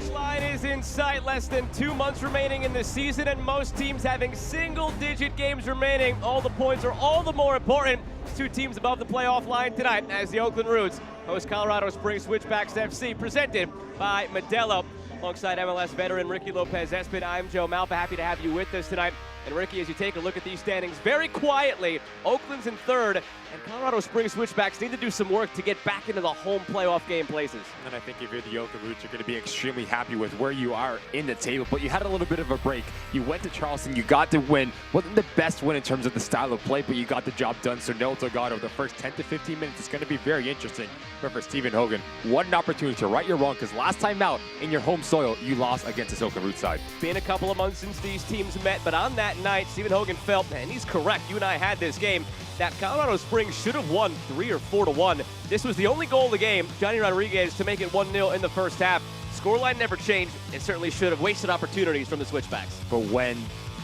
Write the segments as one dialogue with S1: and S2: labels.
S1: finish line is in sight. Less than 2 months remaining in the season, and most teams having single-digit games remaining. All the points are all the more important. Two teams above the playoff line tonight as the Oakland Roots host Colorado Springs Switchbacks FC, presented by Modelo. Alongside MLS veteran Ricky Lopez-Espin, I'm Joe Malfa. Happy to have you with us tonight. And Ricky, as you take a look at these standings very quietly, Oakland's in third, and Colorado Springs Switchbacks need to do some work to get back into the home playoff game places.
S2: And I think if you're the Oakland Roots, you're going to be extremely happy with where you are in the table. But you had a little bit of a break. You went to Charleston. You got the win. Wasn't the best win in terms of the style of play, but you got the job done. So Noel Delgado, the first 10 to 15 minutes is going to be very interesting. But for Stephen Hogan, what an opportunity to right your wrong, because last time out in your home soil, you lost against this Oakland Roots side.
S1: Been a couple of months since these teams met, but on that night, Stephen Hogan felt, and he's correct, you and I had this game, that Colorado Springs should have won 3 or 4-1. This was the only goal of the game, Johnny Rodriguez, to make it 1-0 in the first half. Scoreline never changed. It certainly should have wasted opportunities from the Switchbacks.
S2: But when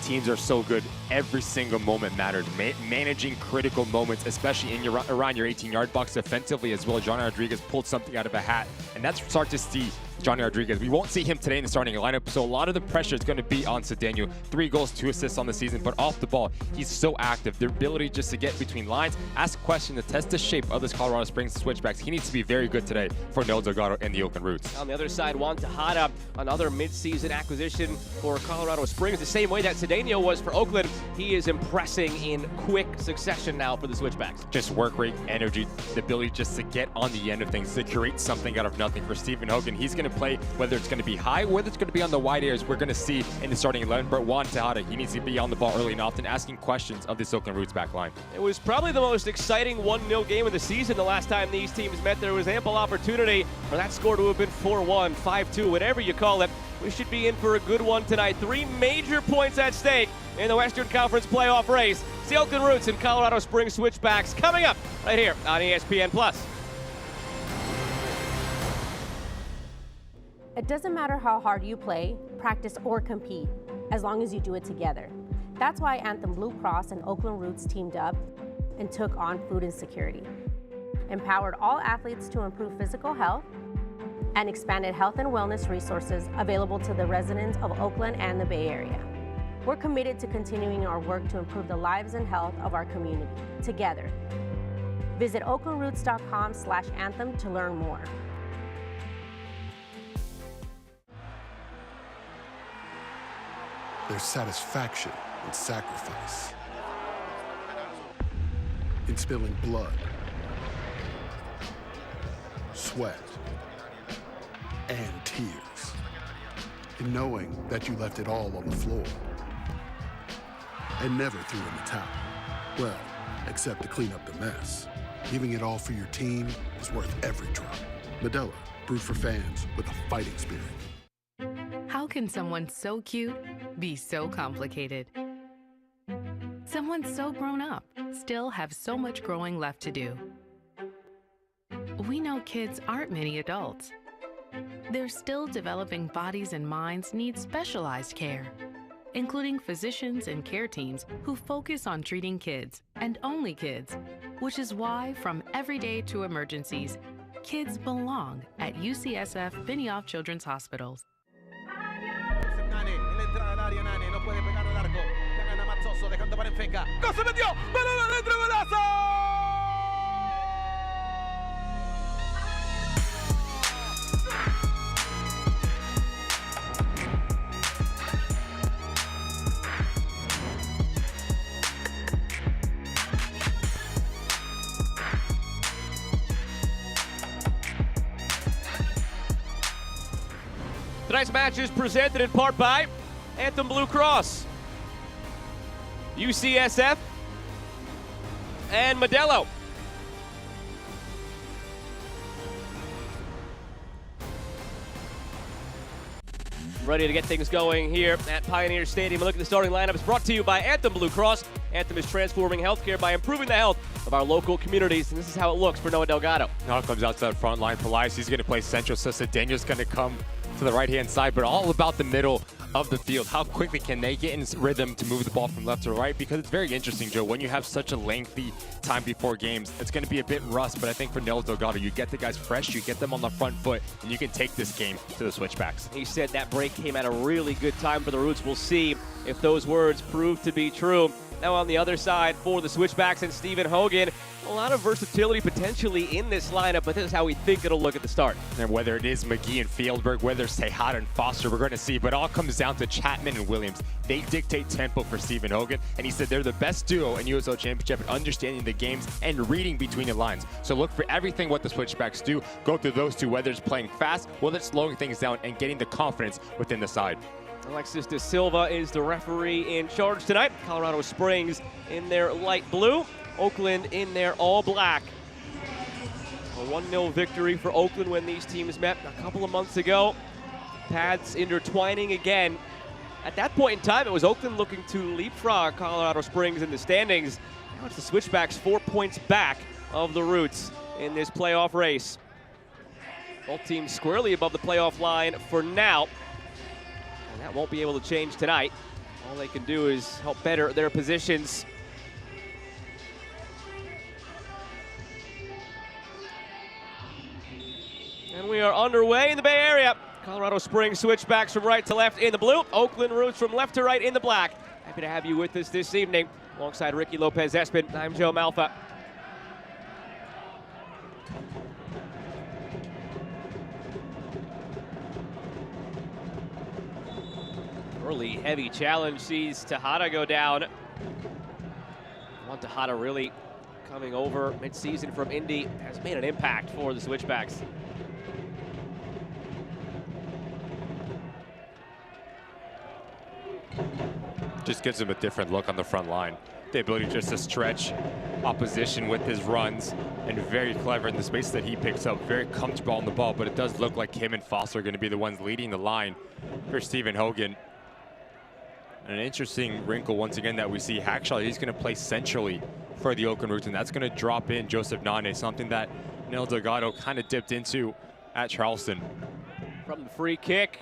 S2: teams are so good, every single moment mattered. Managing critical moments, especially in around your 18-yard box defensively as well. Johnny Rodriguez pulled something out of a hat, and that's start to see Johnny Rodriguez. We won't see him today in the starting lineup, so a lot of the pressure is going to be on Cedeno. 3 goals, 2 assists on the season, but off the ball, he's so active. The ability just to get between lines, ask questions, to test the shape of this Colorado Springs Switchbacks. He needs to be very good today for Noel Delgado and the Oakland Roots.
S1: On the other side, Juan Tejada, another mid-season acquisition for Colorado Springs, the same way that Cedeno was for Oakland. He is impressing in quick succession now for the Switchbacks.
S2: Just work rate, energy, the ability just to get on the end of things, to create something out of nothing. For Stephen Hogan, he's going to play, whether it's going to be high, whether it's going to be on the wide areas, we're going to see in the starting 11. But Juan Tejada, he needs to be on the ball early and often, asking questions of this Oakland Roots back line.
S1: It was probably the most exciting 1-0 game of the season. The last time these teams met, there was ample opportunity for that score to have been 4-1, 5-2, whatever you call it. We should be in for a good one tonight. 3 major points at stake in the Western Conference playoff race. It's the Oakland Roots and Colorado Springs Switchbacks coming up right here on ESPN+.
S3: It doesn't matter how hard you play, practice, or compete, as long as you do it together. That's why Anthem Blue Cross and Oakland Roots teamed up and took on food insecurity, empowered all athletes to improve physical health, and expanded health and wellness resources available to the residents of Oakland and the Bay Area. We're committed to continuing our work to improve the lives and health of our community, together. Visit oaklandroots.com/anthem to learn more.
S4: There's satisfaction in sacrifice, in spilling blood, sweat, and tears, in knowing that you left it all on the floor and never threw in the towel. Well, except to clean up the mess. Giving it all for your team is worth every drop. Modelo, brewed for fans with a fighting spirit.
S5: How can someone so cute be so complicated? Someone so grown up still have so much growing left to do. We know kids aren't mini adults. Their still developing bodies and minds need specialized care, including physicians and care teams who focus on treating kids and only kids, which is why from everyday to emergencies, kids belong at UCSF Benioff Children's Hospitals.
S6: Nani, en la entrada del área, Nani, no puede pegar al arco. Ya gana Mazzoso, dejando para Enfeca. ¡No se metió! ¡Balón adentro, golazo!
S1: Tonight's match is presented in part by Anthem Blue Cross, UCSF, and Modelo. Ready to get things going here at Pioneer Stadium. A look at the starting lineups brought to you by Anthem Blue Cross. Anthem is transforming healthcare by improving the health of our local communities, and this is how it looks for Noah Delgado.
S2: Now comes out to that front line. Polias, he's going to play central, so Cedeno's going to come to the right-hand side, but all about the middle of the field. How quickly can they get in rhythm to move the ball from left to right? Because it's very interesting, Joe, when you have such a lengthy time before games, it's going to be a bit rust, but I think for Nils Delgado, you get the guys fresh, you get them on the front foot, and you can take this game to the Switchbacks.
S1: He said that break came at a really good time for the Roots. We'll see if those words prove to be true. Now on the other side for the Switchbacks and Stephen Hogan, a lot of versatility potentially in this lineup, but this is how we think it'll look at the start.
S2: And whether it is McGee and Fieldberg, whether it's Tejada and Foster, we're going to see. But it all comes down to Chapman and Williams. They dictate tempo for Stephen Hogan, and he said they're the best duo in USL Championship at understanding the games and reading between the lines. So look for everything what the Switchbacks do. Go through those two, whether it's playing fast, whether it's slowing things down and getting the confidence within the side.
S1: Alexis De Silva is the referee in charge tonight. Colorado Springs in their light blue, Oakland in their all black. A 1-0 victory for Oakland when these teams met a couple of months ago. Paths intertwining again. At that point in time, it was Oakland looking to leapfrog Colorado Springs in the standings. Now it's the Switchbacks 4 points back of the Roots in this playoff race. Both teams squarely above the playoff line for now. And that won't be able to change tonight. All they can do is help better their positions. And we are underway in the Bay Area. Colorado Springs Switchbacks from right to left in the blue. Oakland Roots from left to right in the black. Happy to have you with us this evening. Alongside Ricky Lopez-Espin, I'm Joe Malfa. Early heavy challenge sees Tejada go down. Juan Tejada really coming over mid-season from Indy has made an impact for the Switchbacks.
S2: Just gives him a different look on the front line. The ability just to stretch opposition with his runs, and very clever in the space that he picks up. Very comfortable on the ball, but it does look like him and Foster are going to be the ones leading the line for Stephen Hogan. And an interesting wrinkle once again that we see, Hackshaw, he's going to play centrally for the Oakland Roots, and that's going to drop in Joseph Nane, something that Nils Delgado kind of dipped into at Charleston.
S1: From the free kick,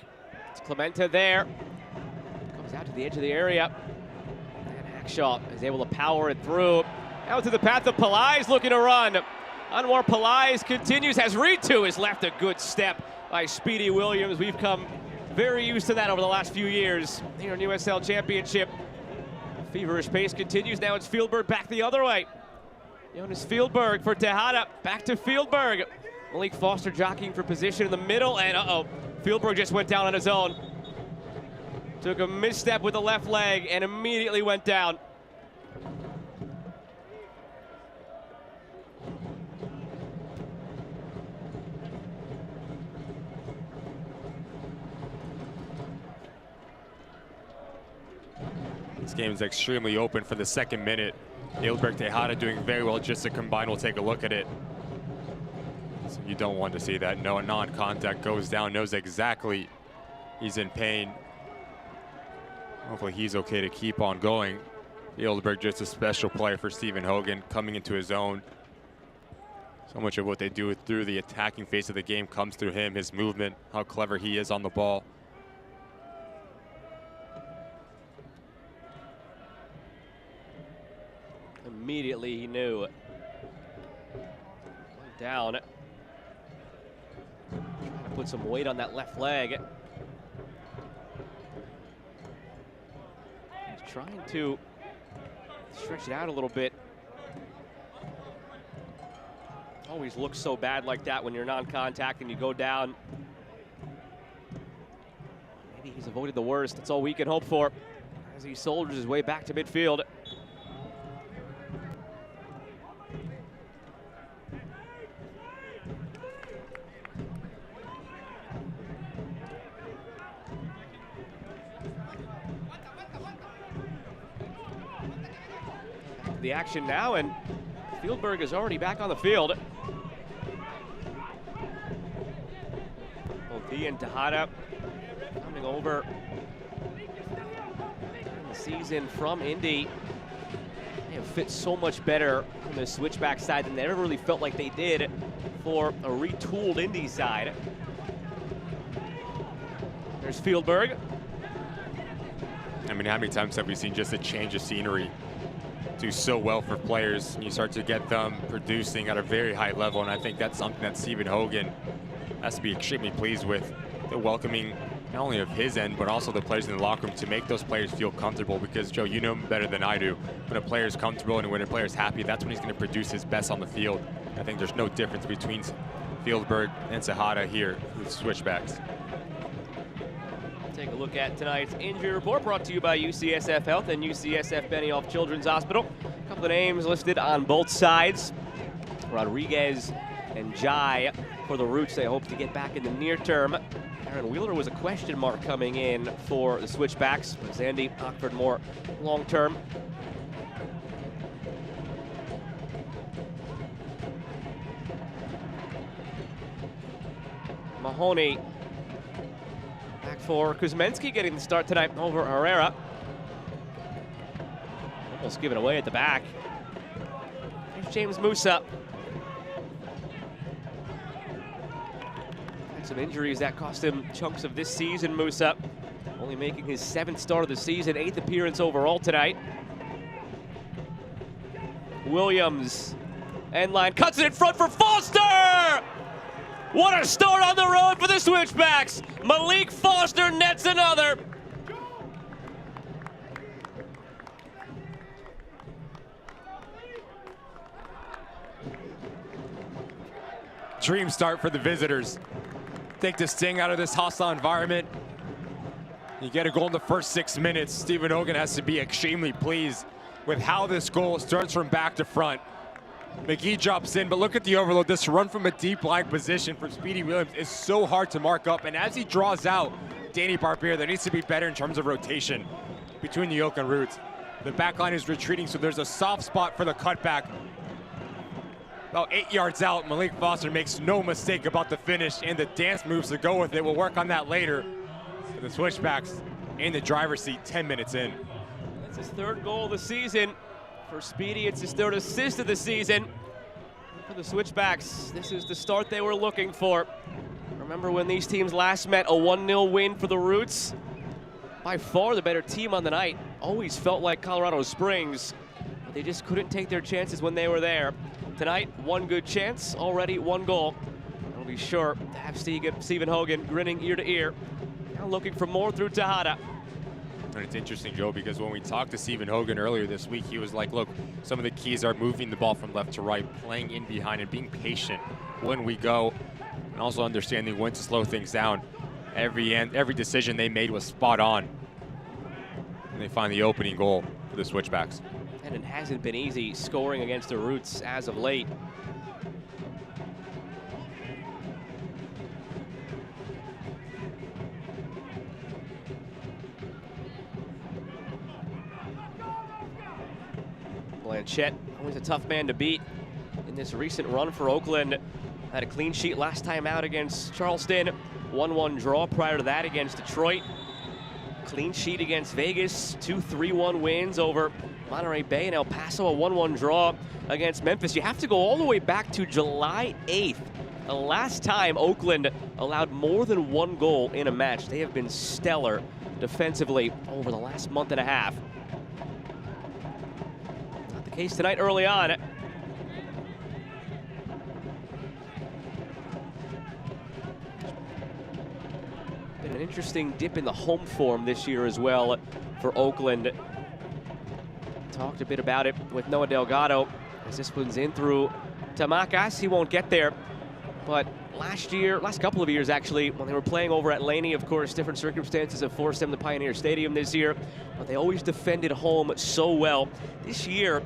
S1: it's Clemente there. Comes out to the edge of the area. And Hackshaw is able to power it through. Out to the path of Pelaez looking to run. Anwar Pelaez continues, has Ritu has left a good step by Speedy Williams. We've come very used to that over the last few years here in USL Championship. Feverish pace continues. Now it's Fieldberg back the other way. Jonas Fieldberg for Tejada. Back to Fieldberg. Malik Foster jockeying for position in the middle. And Fieldberg just went down on his own. Took a misstep with the left leg and immediately went down.
S2: This game is extremely open for the second minute. Fieldberg, Tejada doing very well just to combine. We'll take a look at it. So you don't want to see that. No non-contact, goes down, knows exactly he's in pain. Hopefully he's okay to keep on going. Fieldberg, just a special player for Stephen Hogan, coming into his own. So much of what they do through the attacking phase of the game comes through him, his movement, how clever he is on the ball.
S1: Immediately he knew. Down. Trying to put some weight on that left leg. He's trying to stretch it out a little bit. Always looks so bad like that when you're non-contact and you go down. Maybe he's avoided the worst. That's all we can hope for as he soldiers his way back to midfield. The action now, and Fieldberg is already back on the field. Both he and Tejada coming over in the season from Indy. They have fit so much better on the Switchback side than they ever really felt like they did for a retooled Indy side. There's Fieldberg.
S2: I mean, how many times have we seen just a change of scenery do so well for players, and you start to get them producing at a very high level? And I think that's something that Stephen Hogan has to be extremely pleased with, the welcoming not only of his end, but also the players in the locker room to make those players feel comfortable. Because, Joe, you know better than I do, when a player is comfortable and when a player is happy, that's when he's going to produce his best on the field. I think there's no difference between Fieldberg and Tejada here with Switchbacks.
S1: Take a look at tonight's injury report, brought to you by UCSF Health and UCSF Benioff Children's Hospital. A couple of names listed on both sides. Rodriguez and Jai for the Roots. They hope to get back in the near term. Aaron Wheeler was a question mark coming in for the Switchbacks. Zandy Ockford more long term. Mahoney back for Kuzmenski, getting the start tonight over Herrera. Almost given away at the back. Here's James Musa. Had some injuries that cost him chunks of this season, Musa. Only making his 7th start of the season, 8th appearance overall tonight. Williams, end line, cuts it in front for Foster! What a start on the road for the Switchbacks. Malik Foster nets another.
S2: Dream start for the visitors. Take the sting out of this hostile environment. You get a goal in the first 6 minutes. Stephen Hogan has to be extremely pleased with how this goal starts from back to front. McGee drops in, but look at the overload. This run from a deep line position for Speedy Williams is so hard to mark up. And as he draws out Danny Barbier, there needs to be better in terms of rotation between the Oakland Roots. The back line is retreating, so there's a soft spot for the cutback. About 8 yards out, Malik Foster makes no mistake about the finish, and the dance moves to go with it. We'll work on that later. The Switchbacks in the driver's seat 10 minutes in.
S1: That's his 3rd goal of the season. For Speedy, it's his 3rd assist of the season. For the Switchbacks, this is the start they were looking for. Remember when these teams last met, a 1-0 win for the Roots? By far the better team on the night. Always felt like Colorado Springs, but they just couldn't take their chances when they were there. Tonight, 1 good chance, already 1 goal. I'll be sure to have Stephen Hogan grinning ear to ear. Now looking for more through Tejada.
S2: And it's interesting, Joe, because when we talked to Stephen Hogan earlier this week, he was like, look, some of the keys are moving the ball from left to right, playing in behind and being patient when we go, and also understanding when to slow things down. Every decision they made was spot on. And they find the opening goal for the Switchbacks.
S1: And it hasn't been easy scoring against the Roots as of late. Blanchette, always a tough man to beat in this recent run for Oakland. Had a clean sheet last time out against Charleston. 1-1 draw prior to that against Detroit. Clean sheet against Vegas. 2 3-1 wins over Monterey Bay and El Paso. A 1-1 draw against Memphis. You have to go all the way back to July 8th. The last time Oakland allowed more than 1 goal in a match. They have been stellar defensively over the last month and a half. Case tonight early on. Been an interesting dip in the home form this year as well for Oakland. Talked a bit about it with Noah Delgado as this one's in through Tamakas. He won't get there, but last couple of years actually, when they were playing over at Laney, of course, different circumstances have forced them to Pioneer Stadium this year, but they always defended home so well. This year,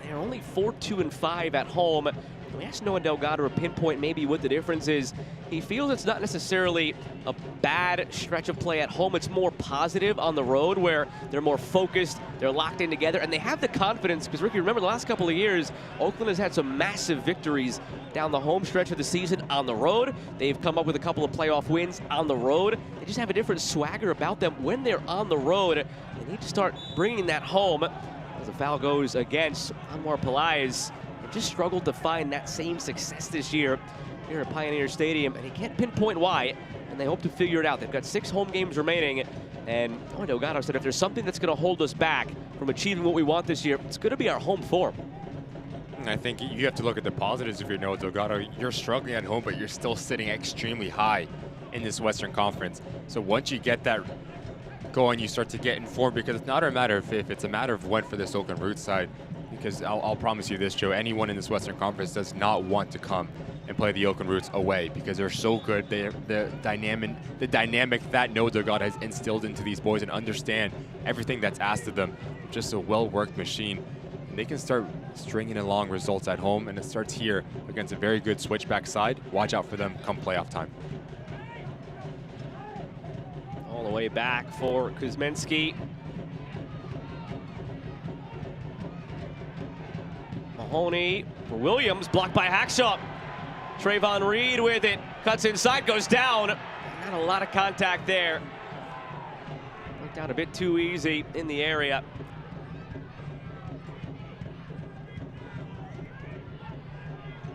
S1: they're only 4-2-5 at home. We asked Noah Delgado to pinpoint maybe what the difference is. He feels it's not necessarily a bad stretch of play at home. It's more positive on the road where they're more focused, they're locked in together, and they have the confidence. Because, Ricky, remember the last couple of years, Oakland has had some massive victories down the home stretch of the season on the road. They've come up with a couple of playoff wins on the road. They just have a different swagger about them when they're on the road. They need to start bringing that home. As the foul goes against Anwar Pelaez, they just struggled to find that same success this year here at Pioneer Stadium, and he can't pinpoint why, and they hope to figure it out. They've got 6 home games remaining, And Tony Delgado said if there's something that's going to hold us back from achieving what we want this year, it's going to be our home form.
S2: I think you have to look at the positives if you're Noah Delgado. You're struggling at home, but you're still sitting extremely high in this Western Conference. So once you get that going, you start to get informed, because it's not a matter of if, it's a matter of when for this Oakland Roots side. Because I'll promise you this, Joe, anyone in this Western Conference does not want to come and play the Oakland Roots away, because they're so good. The dynamic that Noah Delgado has instilled into these boys and understand everything that's asked of them. Just a well-worked machine. And they can start stringing along results at home, and it starts here against a very good Switchback side. Watch out for them come playoff time.
S1: All the way back for Kuzminski. Mahoney for Williams, blocked by Hackshaw. Trayvon Reed with it, cuts inside, goes down. Not a lot of contact there. Went down a bit too easy in the area.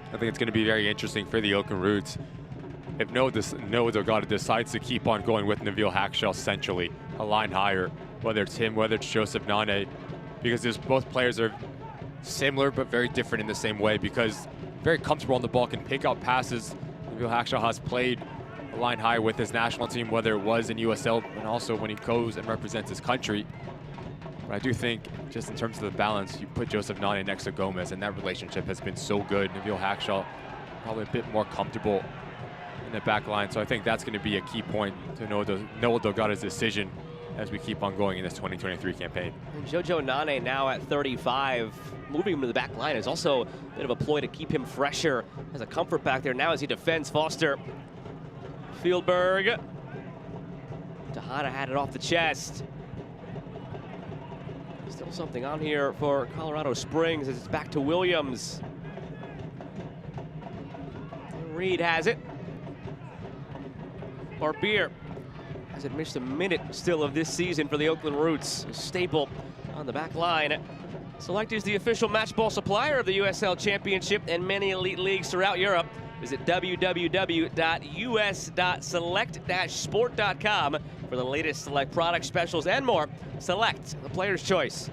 S2: I think it's going to be very interesting for the Oakland Roots if Noah Delgado decides to keep on going with Nabil Hackshaw centrally, a line higher, whether it's him, whether it's Joseph Nane, because both players are similar but very different in the same way, because very comfortable on the ball, can pick out passes. Nabil Hackshaw has played a line high with his national team, whether it was in USL and also when he goes and represents his country. But I do think, just in terms of the balance, you put Joseph Nane next to Gomez, and that relationship has been so good. Nabil Hackshaw probably a bit more comfortable in the back line, so I think that's going to be a key point to Noah Delgado's decision as we keep on going in this 2023 campaign.
S1: And Jojo Nane now at 35, moving him to the back line is also a bit of a ploy to keep him fresher as a comfort back there now as he defends Foster. Fieldberg. Tejada had it off the chest. Still something on here for Colorado Springs as it's back to Williams. Reed has it. Barbier hasn't missed a minute still of this season for the Oakland Roots. A staple on the back line. Select is the official match ball supplier of the USL Championship and many elite leagues throughout Europe. Visit www.us.select-sport.com for the latest Select product specials and more. Select, the player's choice.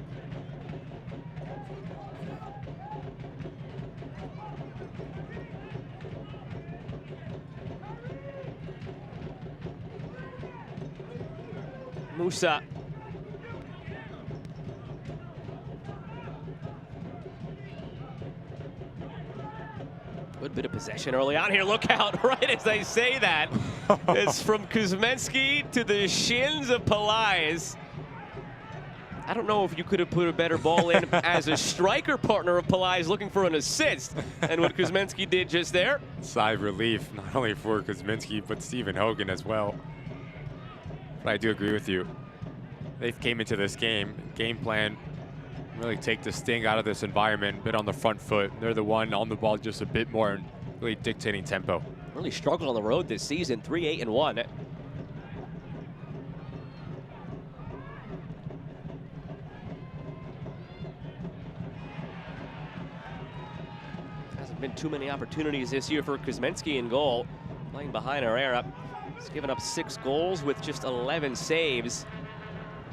S1: Musa. Good bit of possession early on here. Look out, right as I say that. It's from Kuzminski to the shins of Pelais. I don't know if you could have put a better ball in as a striker partner of Pelais looking for an assist, and what Kuzminski did just there.
S2: Sigh of relief, not only for Kuzminski, but Stephen Hogan as well. But I do agree with you. They came into this game plan, really take the sting out of this environment, bit on the front foot. They're the one on the ball just a bit more and really dictating tempo.
S1: Really struggled on the road this season, 3-8-1. Hasn't been too many opportunities this year for Kuzminski in goal. Playing behind Herrera. He's given up 6 goals with just 11 saves.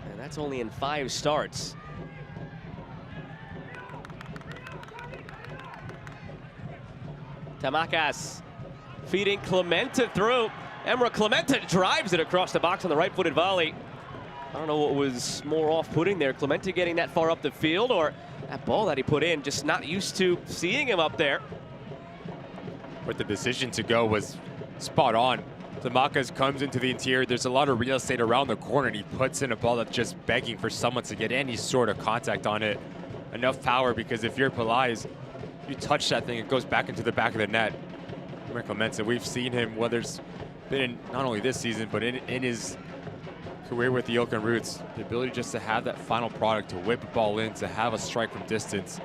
S1: And that's only in 5 starts. Tamakas feeding Clemente through. Emra Clemente drives it across the box on the right-footed volley. I don't know what was more off-putting there. Clemente getting that far up the field, or that ball that he put in, just not used to seeing him up there.
S2: But the decision to go was spot on. Tamakas comes into the interior. There's a lot of real estate around the corner, and he puts in a ball that's just begging for someone to get any sort of contact on it. Enough power, because if you're Pelais, you touch that thing, it goes back into the back of the net. Clemente, we've seen him, whether it's been in not only this season, but in his career with the Oakland Roots, the ability just to have that final product, to whip a ball in, to have a strike from distance.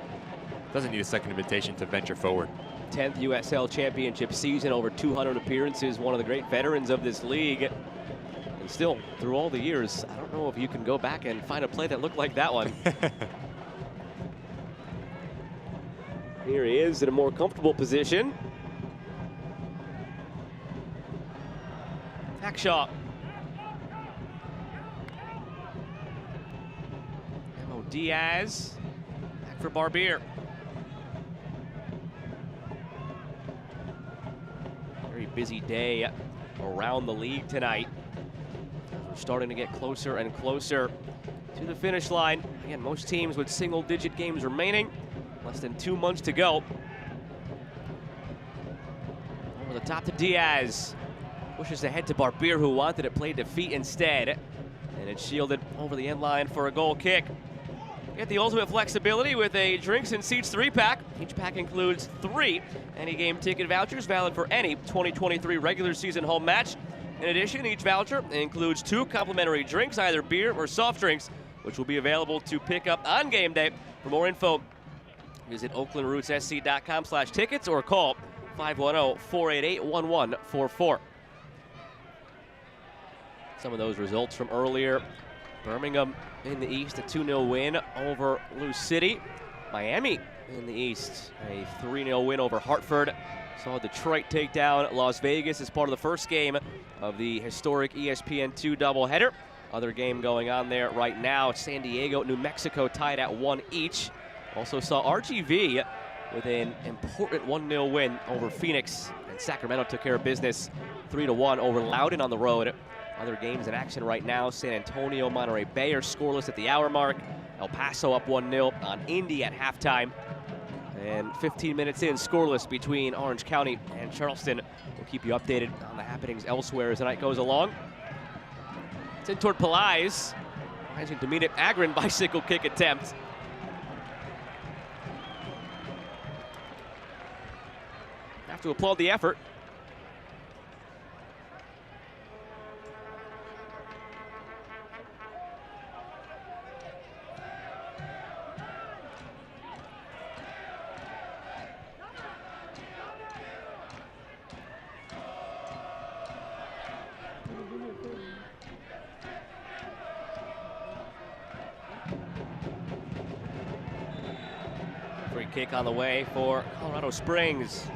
S2: Doesn't need a second invitation to venture forward.
S1: 10th USL Championship season, over 200 appearances, one of the great veterans of this league. And still, through all the years, I don't know if you can go back and find a play that looked like that one. Here he is in a more comfortable position. Hackshaw. Diaz, back for Barbier. Very busy day around the league tonight. We're starting to get closer and closer to the finish line. Again, most teams with single-digit games remaining. Less than 2 months to go. Over the top to Diaz. Pushes ahead to Barbier, who wanted it played to feet instead. And it's shielded over the end line for a goal kick. Get the ultimate flexibility with a Drinks and Seats 3-pack. Each pack includes 3 any game ticket vouchers valid for any 2023 regular season home match. In addition, each voucher includes 2 complimentary drinks, either beer or soft drinks, which will be available to pick up on game day. For more info, visit oaklandrootssc.com/tickets or call 510-488-1144. Some of those results from earlier. Birmingham in the East, a 2-0 win over Lou City. Miami in the East, a 3-0 win over Hartford. Saw Detroit take down Las Vegas as part of the first game of the historic ESPN2 doubleheader. Other game going on there right now. San Diego, New Mexico tied at 1 each. Also saw RGV with an important 1-0 win over Phoenix. And Sacramento took care of business 3-1 over Loudoun on the road. Other games in action right now. San Antonio, Monterey Bay are scoreless at the hour mark. El Paso up 1-0 on Indy at halftime. And 15 minutes in, scoreless between Orange County and Charleston. We'll keep you updated on the happenings elsewhere as the night goes along. It's in toward Pelais. Rising to meet it. Agron bicycle kick attempt. Have to applaud the effort. Free kick on the way for Colorado Springs.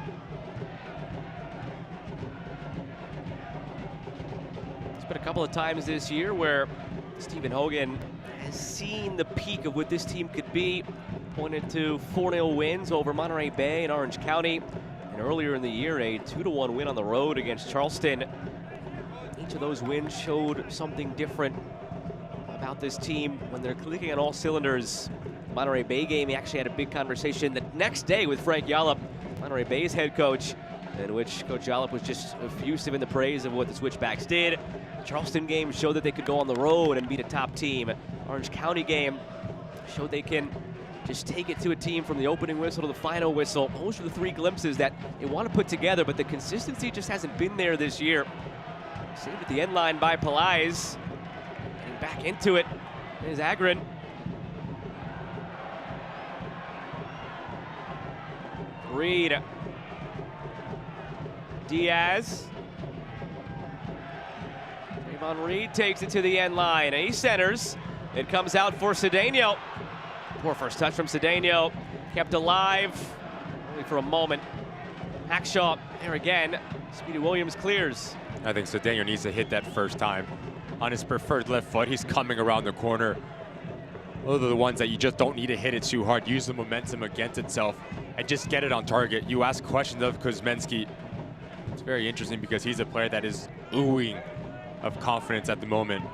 S1: It's been a couple of times this year where Stephen Hogan has seen the peak of what this team could be. Pointed to 4-0 wins over Monterey Bay and Orange County. And earlier in the year, a 2-1 win on the road against Charleston. Each of those wins showed something different about this team when they're clicking on all cylinders. Monterey Bay game, he actually had a big conversation the next day with Frank Yallop, Monterey Bay's head coach, in which Coach Yallop was just effusive in the praise of what the Switchbacks did. Charleston game showed that they could go on the road and beat a top team. Orange County game showed they can just take it to a team from the opening whistle to the final whistle. Those are the 3 glimpses that they want to put together, but the consistency just hasn't been there this year. Saved at the end line by Pelais. Getting back into it is Agron. Reed. Diaz. Trayvon Reed takes it to the end line. And he centers. It comes out for Cedeno. Poor first touch from Cedeno. Kept alive only for a moment. Hackshaw there again. Speedy Williams clears.
S2: I think Cedeno needs to hit that first time. On his preferred left foot, he's coming around the corner. Those are the ones that you just don't need to hit it too hard. Use the momentum against itself and just get it on target. You ask questions of Kuzminski. It's very interesting because he's a player that is oohing of confidence at the moment.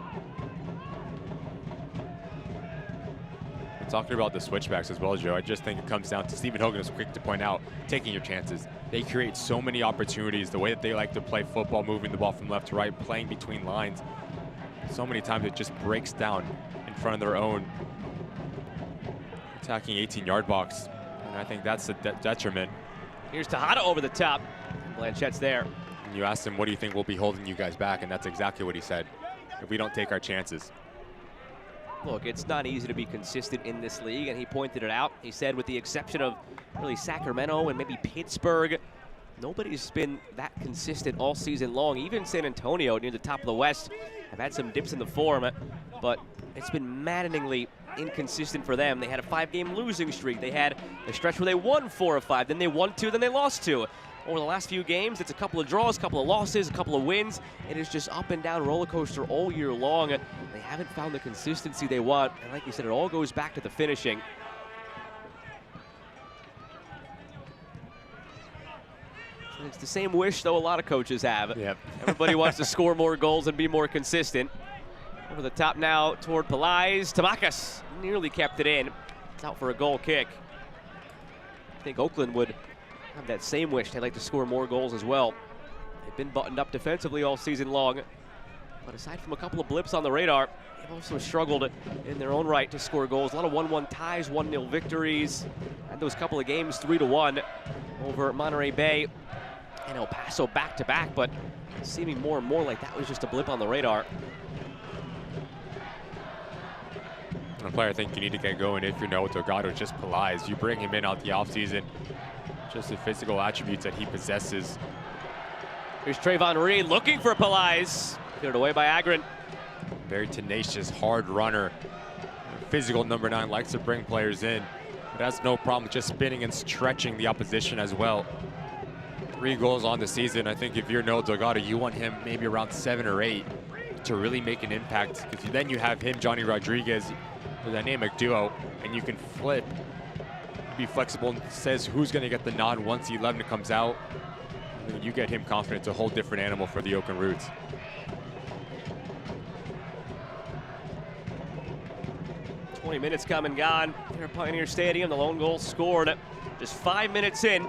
S2: We're talking about the switchbacks as well, Joe. I just think it comes down to Stephen Hogan is quick to point out, taking your chances. They create so many opportunities, the way that they like to play football, moving the ball from left to right, playing between lines. So many times it just breaks down in front of their own attacking 18-yard box. And I think that's a detriment.
S1: Here's Tejada over the top. Blanchette's there.
S2: And you asked him, what do you think will be holding you guys back? And that's exactly what he said. If we don't take our chances.
S1: Look, it's not easy to be consistent in this league, and he pointed it out. He said with the exception of really Sacramento and maybe Pittsburgh, nobody's been that consistent all season long. Even San Antonio near the top of the West have had some dips in the form, but it's been maddeningly inconsistent for them. They had a 5-game losing streak. They had a stretch where they won 4 of 5, then they won 2, then they lost 2. Over the last few games, it's a couple of draws, a couple of losses, a couple of wins. It is just up and down roller coaster all year long. They haven't found the consistency they want, and like you said, it all goes back to the finishing. It's the same wish, though, a lot of coaches have.
S2: Yep.
S1: Everybody wants to score more goals and be more consistent. Over the top now toward Pelais. Tamakas nearly kept it in. It's out for a goal kick. I think Oakland would have that same wish. They'd like to score more goals as well. They've been buttoned up defensively all season long. But aside from a couple of blips on the radar, they've also struggled in their own right to score goals. A lot of 1-1 ties, 1-0 victories. Had those couple of games 3-1 over Monterey Bay and El Paso back-to-back, but seeming more and more like that was just a blip on the radar.
S2: A player I think you need to get going if you're Noah Delgado is just Pelais. You bring him in out the offseason, just the physical attributes that he possesses.
S1: Here's Trayvon Reed looking for Pelais. Get it away by Agron.
S2: Very tenacious, hard runner. Physical number 9, likes to bring players in, but has no problem just spinning and stretching the opposition as well. 3 goals on the season. I think if you're Noah Delgado, you want him maybe around 7 or 8 to really make an impact, because then you have him, Johnny Rodriguez, a dynamic duo, and you can flip, be flexible, and says who's going to get the nod once the 11 comes out. And you get him confident. It's a whole different animal for the Oakland Roots.
S1: Minutes come and gone here at Pioneer Stadium. The lone goal scored just 5 minutes in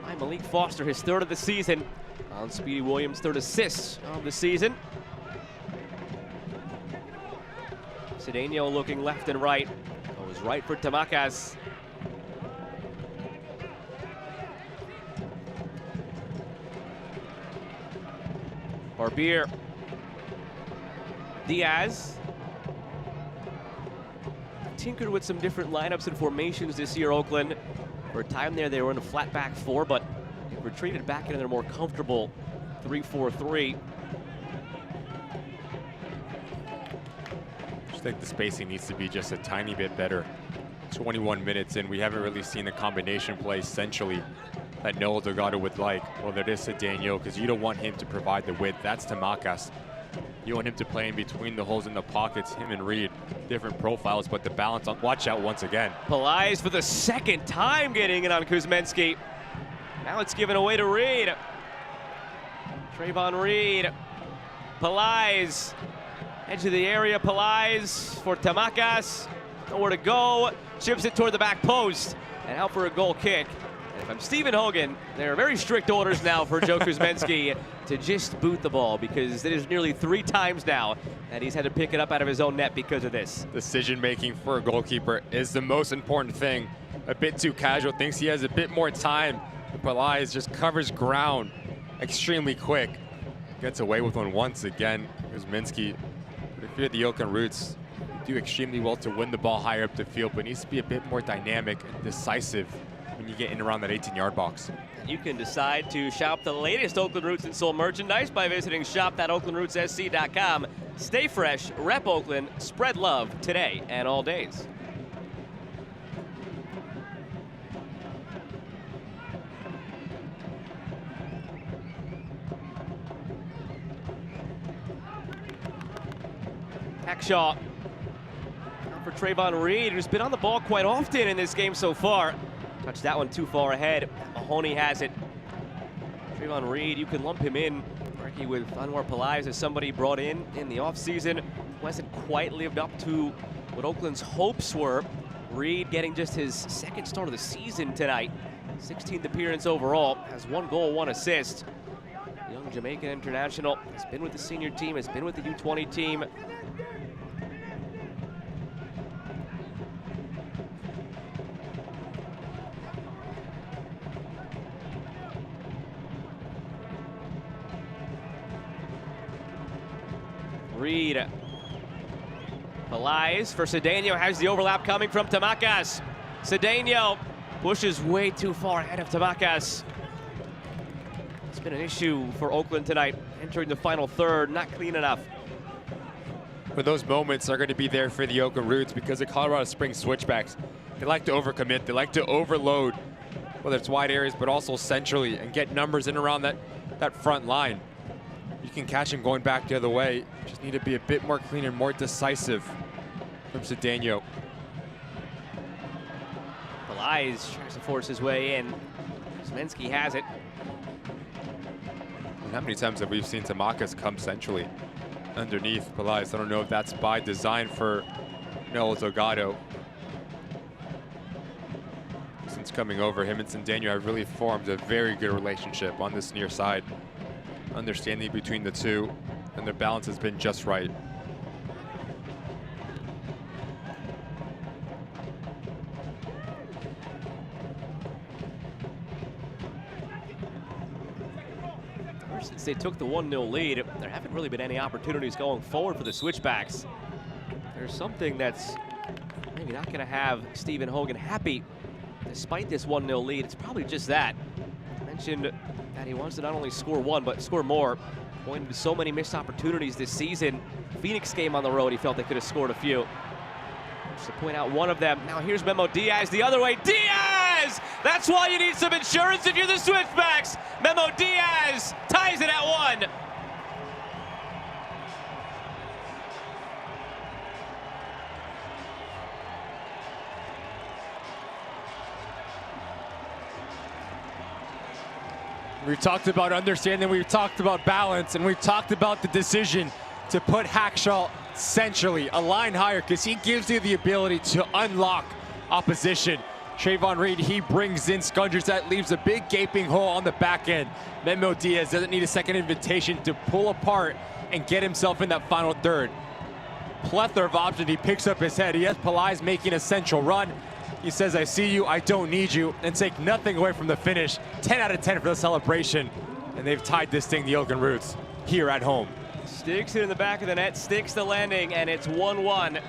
S1: by Malik Foster, his 3rd of the season. On Speedy Williams' 3rd assist of the season. Cedeno looking left and right. Goes right for Tamakas. Barbier. Diaz. Tinkered with some different lineups and formations this year, Oakland. For a time there, they were in a flat back 4, but they retreated back into their more comfortable 3-4-3.
S2: I just think the spacing needs to be just a tiny bit better. 21 minutes in, we haven't really seen the combination play essentially that Noah Delgado would like. Well, it is Cedeno, because you don't want him to provide the width. That's Tamakas. You want him to play in between the holes in the pockets, him and Reed. Different profiles, but the balance on, watch out once again.
S1: Pelais for the 2nd time getting it on Kuzmenski. Now it's given away to Reed. Trayvon Reed. Pelais. Edge of the area, Pelais for Tamakas. Nowhere to go. Chips it toward the back post. And out for a goal kick. And if I'm Stephen Hogan, there are very strict orders now for Joe Kuzmenski to just boot the ball, because it is nearly 3 times now that he's had to pick it up out of his own net because of this.
S2: Decision making for a goalkeeper is the most important thing. A bit too casual, thinks he has a bit more time. Pelais just covers ground extremely quick. Gets away with one once again. Kuzmenski. But if you're the Oakland Roots, you do extremely well to win the ball higher up the field, but needs to be a bit more dynamic and decisive when you get in around that 18-yard box.
S1: You can decide to shop the latest Oakland Roots and Soul merchandise by visiting shop.oaklandrootssc.com. Stay fresh, rep Oakland, spread love today and all days. Hackshaw for Trayvon Reed, who's been on the ball quite often in this game so far. Touched that one too far ahead. Mahoney has it. Trayvon Reed, you can lump him in, Ricky, with Anwar Pelais as somebody brought in the offseason who hasn't quite lived up to what Oakland's hopes were. Reed getting just his 2nd start of the season tonight. 16th appearance overall, has 1 goal, 1 assist. Young Jamaican international, has been with the senior team, has been with the U20 team. Reed. Pelais for Cedeno, has the overlap coming from Tamakas. Cedeno pushes way too far ahead of Tamakas. It's been an issue for Oakland tonight, entering the final third, not clean enough.
S2: But those moments are going to be there for the Oakland Roots because the Colorado Springs Switchbacks, they like to overcommit, they like to overload, whether it's wide areas, but also centrally, and get numbers in around that front line. You can catch him going back the other way. Just need to be a bit more clean and more decisive from Cedeno.
S1: Belize tries to force his way in. Smensky has it.
S2: And how many times have we seen Tamakas come centrally underneath Belize? I don't know if that's by design for Noel Zogado. Since coming over, him and Cedeno have really formed a very good relationship on this near side. Understanding between the two, and their balance has been just right.
S1: Ever since they took the 1-0 lead, there haven't really been any opportunities going forward for the Switchbacks. There's something that's maybe not going to have Stephen Hogan happy despite this 1-0 lead. It's probably just that. I mentioned that he wants to not only score one, but score more. Pointed to so many missed opportunities this season. Phoenix game on the road, he felt they could have scored a few. Just to point out one of them. Now here's Memo Diaz the other way. Diaz! That's why you need some insurance if you're the Switchbacks. Memo Diaz ties it at 1.
S2: We've talked about understanding, we've talked about balance, and we've talked about the decision to put Hackshaw centrally, a line higher, because he gives you the ability to unlock opposition. Trayvon Reed, he brings in Scungers. That leaves a big gaping hole on the back end. Memo Diaz doesn't need a second invitation to pull apart and get himself in that final third. Plethora of options. He picks up his head. He has Pelias making a central run. He says, I see you, I don't need you, and take nothing away from the finish. 10 out of 10 for the celebration. And they've tied this thing, the Oakland Roots, here at home.
S1: Sticks it in the back of the net, sticks the landing, and it's 1-1.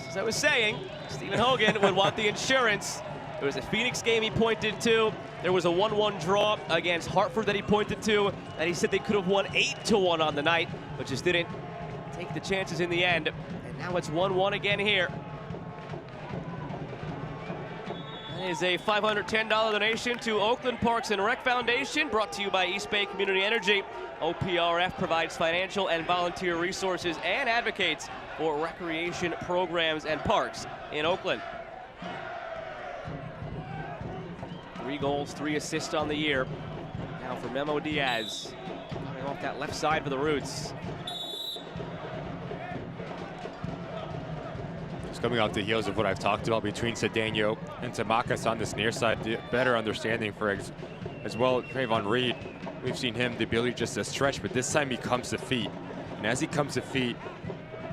S1: As I was saying, Stephen Hogan would want the insurance. There was a Phoenix game he pointed to. There was a 1-1 draw against Hartford that he pointed to, and he said they could have won 8-1 on the night, but just didn't take the chances in the end. And now it's 1-1 again here. That is a $510 donation to Oakland Parks and Rec Foundation, brought to you by East Bay Community Energy. OPRF provides financial and volunteer resources and advocates for recreation programs and parks in Oakland. 3 goals, 3 assists on the year. Now for Memo Diaz, coming off that left side for the Roots.
S2: Just coming off the heels of what I've talked about between Cedeno and Tamakas on this near side, the better understanding for as well Trayvon Reed. We've seen him the ability just to stretch, but this time he comes to feet. And as he comes to feet,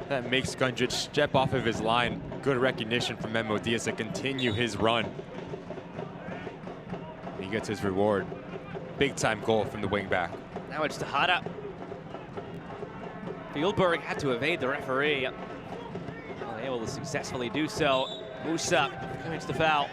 S2: that makes Gunjic step off of his line. Good recognition from Memo Diaz to continue his run. He gets his reward. Big time goal from the wingback.
S1: Now it's Tejada. Fieldberg had to evade the referee. Able to successfully do so. Musa commits the foul.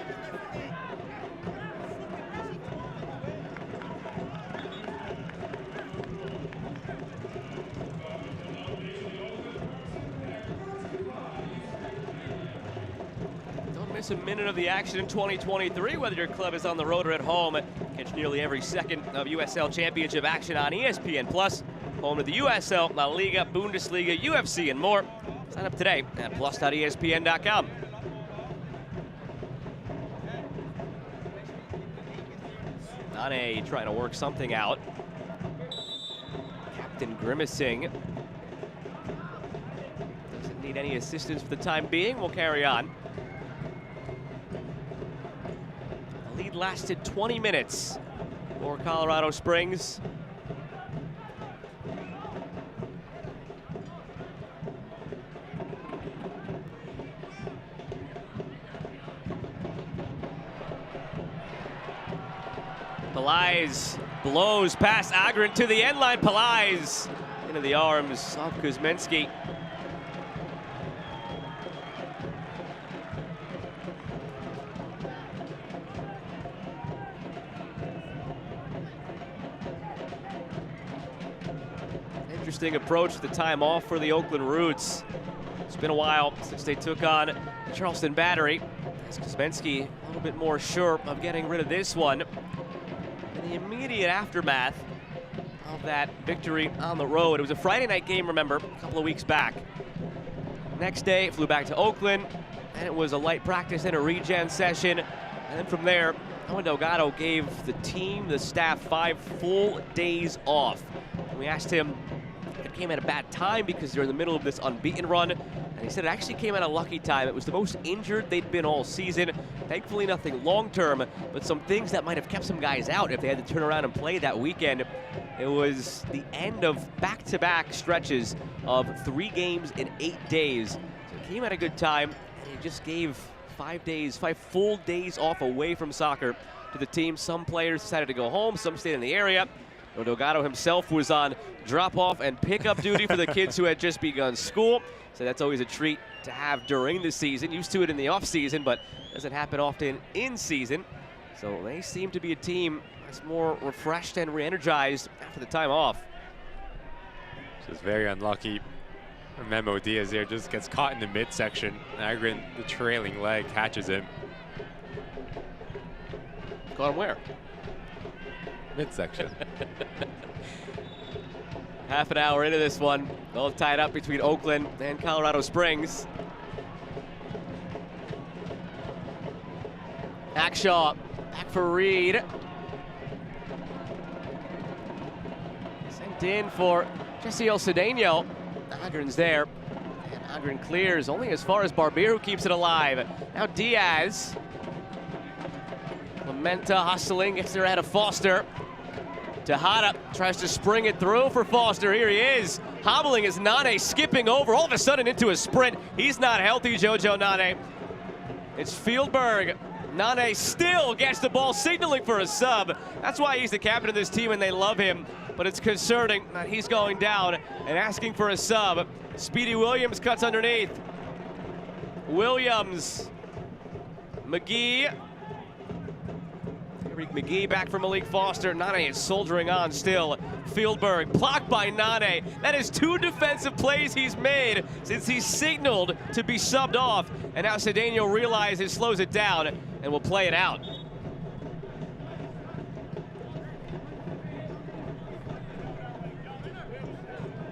S1: Don't miss a minute of the action in 2023, whether your club is on the road or at home. Catch nearly every second of USL Championship action on ESPN+, home to the USL, La Liga, Bundesliga, UFC, and more. Sign up today at plus.espn.com. Nane trying to work something out. Captain grimacing. Doesn't need any assistance for the time being. We'll carry on. The lead lasted 20 minutes for Colorado Springs. Pelias blows past Agron to the end line. Pelias into the arms of Kuzminski. Interesting approach to the time off for the Oakland Roots. It's been a while since they took on Charleston Battery. Kosminski a little bit more sure of getting rid of this one. In the immediate aftermath of that victory on the road, it was a Friday night game, remember, a couple of weeks back. Next day, flew back to Oakland, and it was a light practice and a regen session. And then from there, Owen Delgado gave the team, the staff, 5 full days off. And we asked him if it came at a bad time because they're in the middle of this unbeaten run. And he said it actually came at a lucky time. It was the most injured they'd been all season. Thankfully, nothing long-term, but some things that might have kept some guys out if they had to turn around and play that weekend. It was the end of back-to-back stretches of 3 games in 8 days. So it came at a good time, and he just gave 5 full days off away from soccer to the team. Some players decided to go home, some stayed in the area. Delgado himself was on drop-off and pickup duty for the kids who had just begun school. So that's always a treat to have during the season. Used to it in the off-season, but doesn't happen often in season. So they seem to be a team that's more refreshed and re-energized after the time off.
S2: Just very unlucky. Memo Diaz there just gets caught in the midsection. Agrin, the trailing leg, catches him.
S1: Caught him where?
S2: Midsection.
S1: Half an hour into this one, all tied up between Oakland and Colorado Springs. Hackshaw back for Reed. Sent in for Jesse El Cedeno. Agrin's there, and Agrin clears only as far as Barbier, who keeps it alive. Now Diaz. Clementa hustling, gets there ahead of Foster. Tejada tries to spring it through for Foster. Here he is, hobbling as Nane skipping over, all of a sudden into a sprint. He's not healthy, Jojo Nane. It's Fieldberg. Nane still gets the ball, signaling for a sub. That's why he's the captain of this team and they love him. But it's concerning that he's going down and asking for a sub. Speedy Williams cuts underneath. Williams. McGee. Eric McGee back from Malik Foster. Nane is soldiering on still. Fieldberg blocked by Nane. That is 2 defensive plays he's made since he signaled to be subbed off. And now Cedeno realizes, slows it down, and will play it out.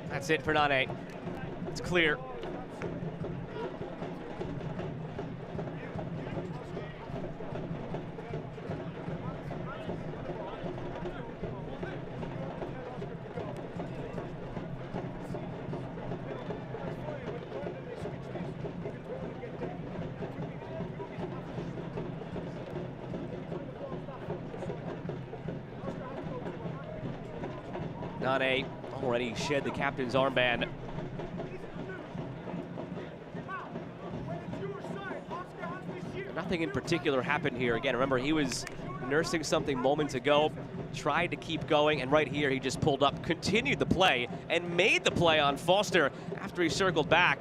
S1: That's it for Nane. It's clear. Nane already shed the captain's armband. Nothing in particular happened here. Again, remember, he was nursing something moments ago, tried to keep going, and right here he just pulled up, continued the play, and made the play on Foster after he circled back.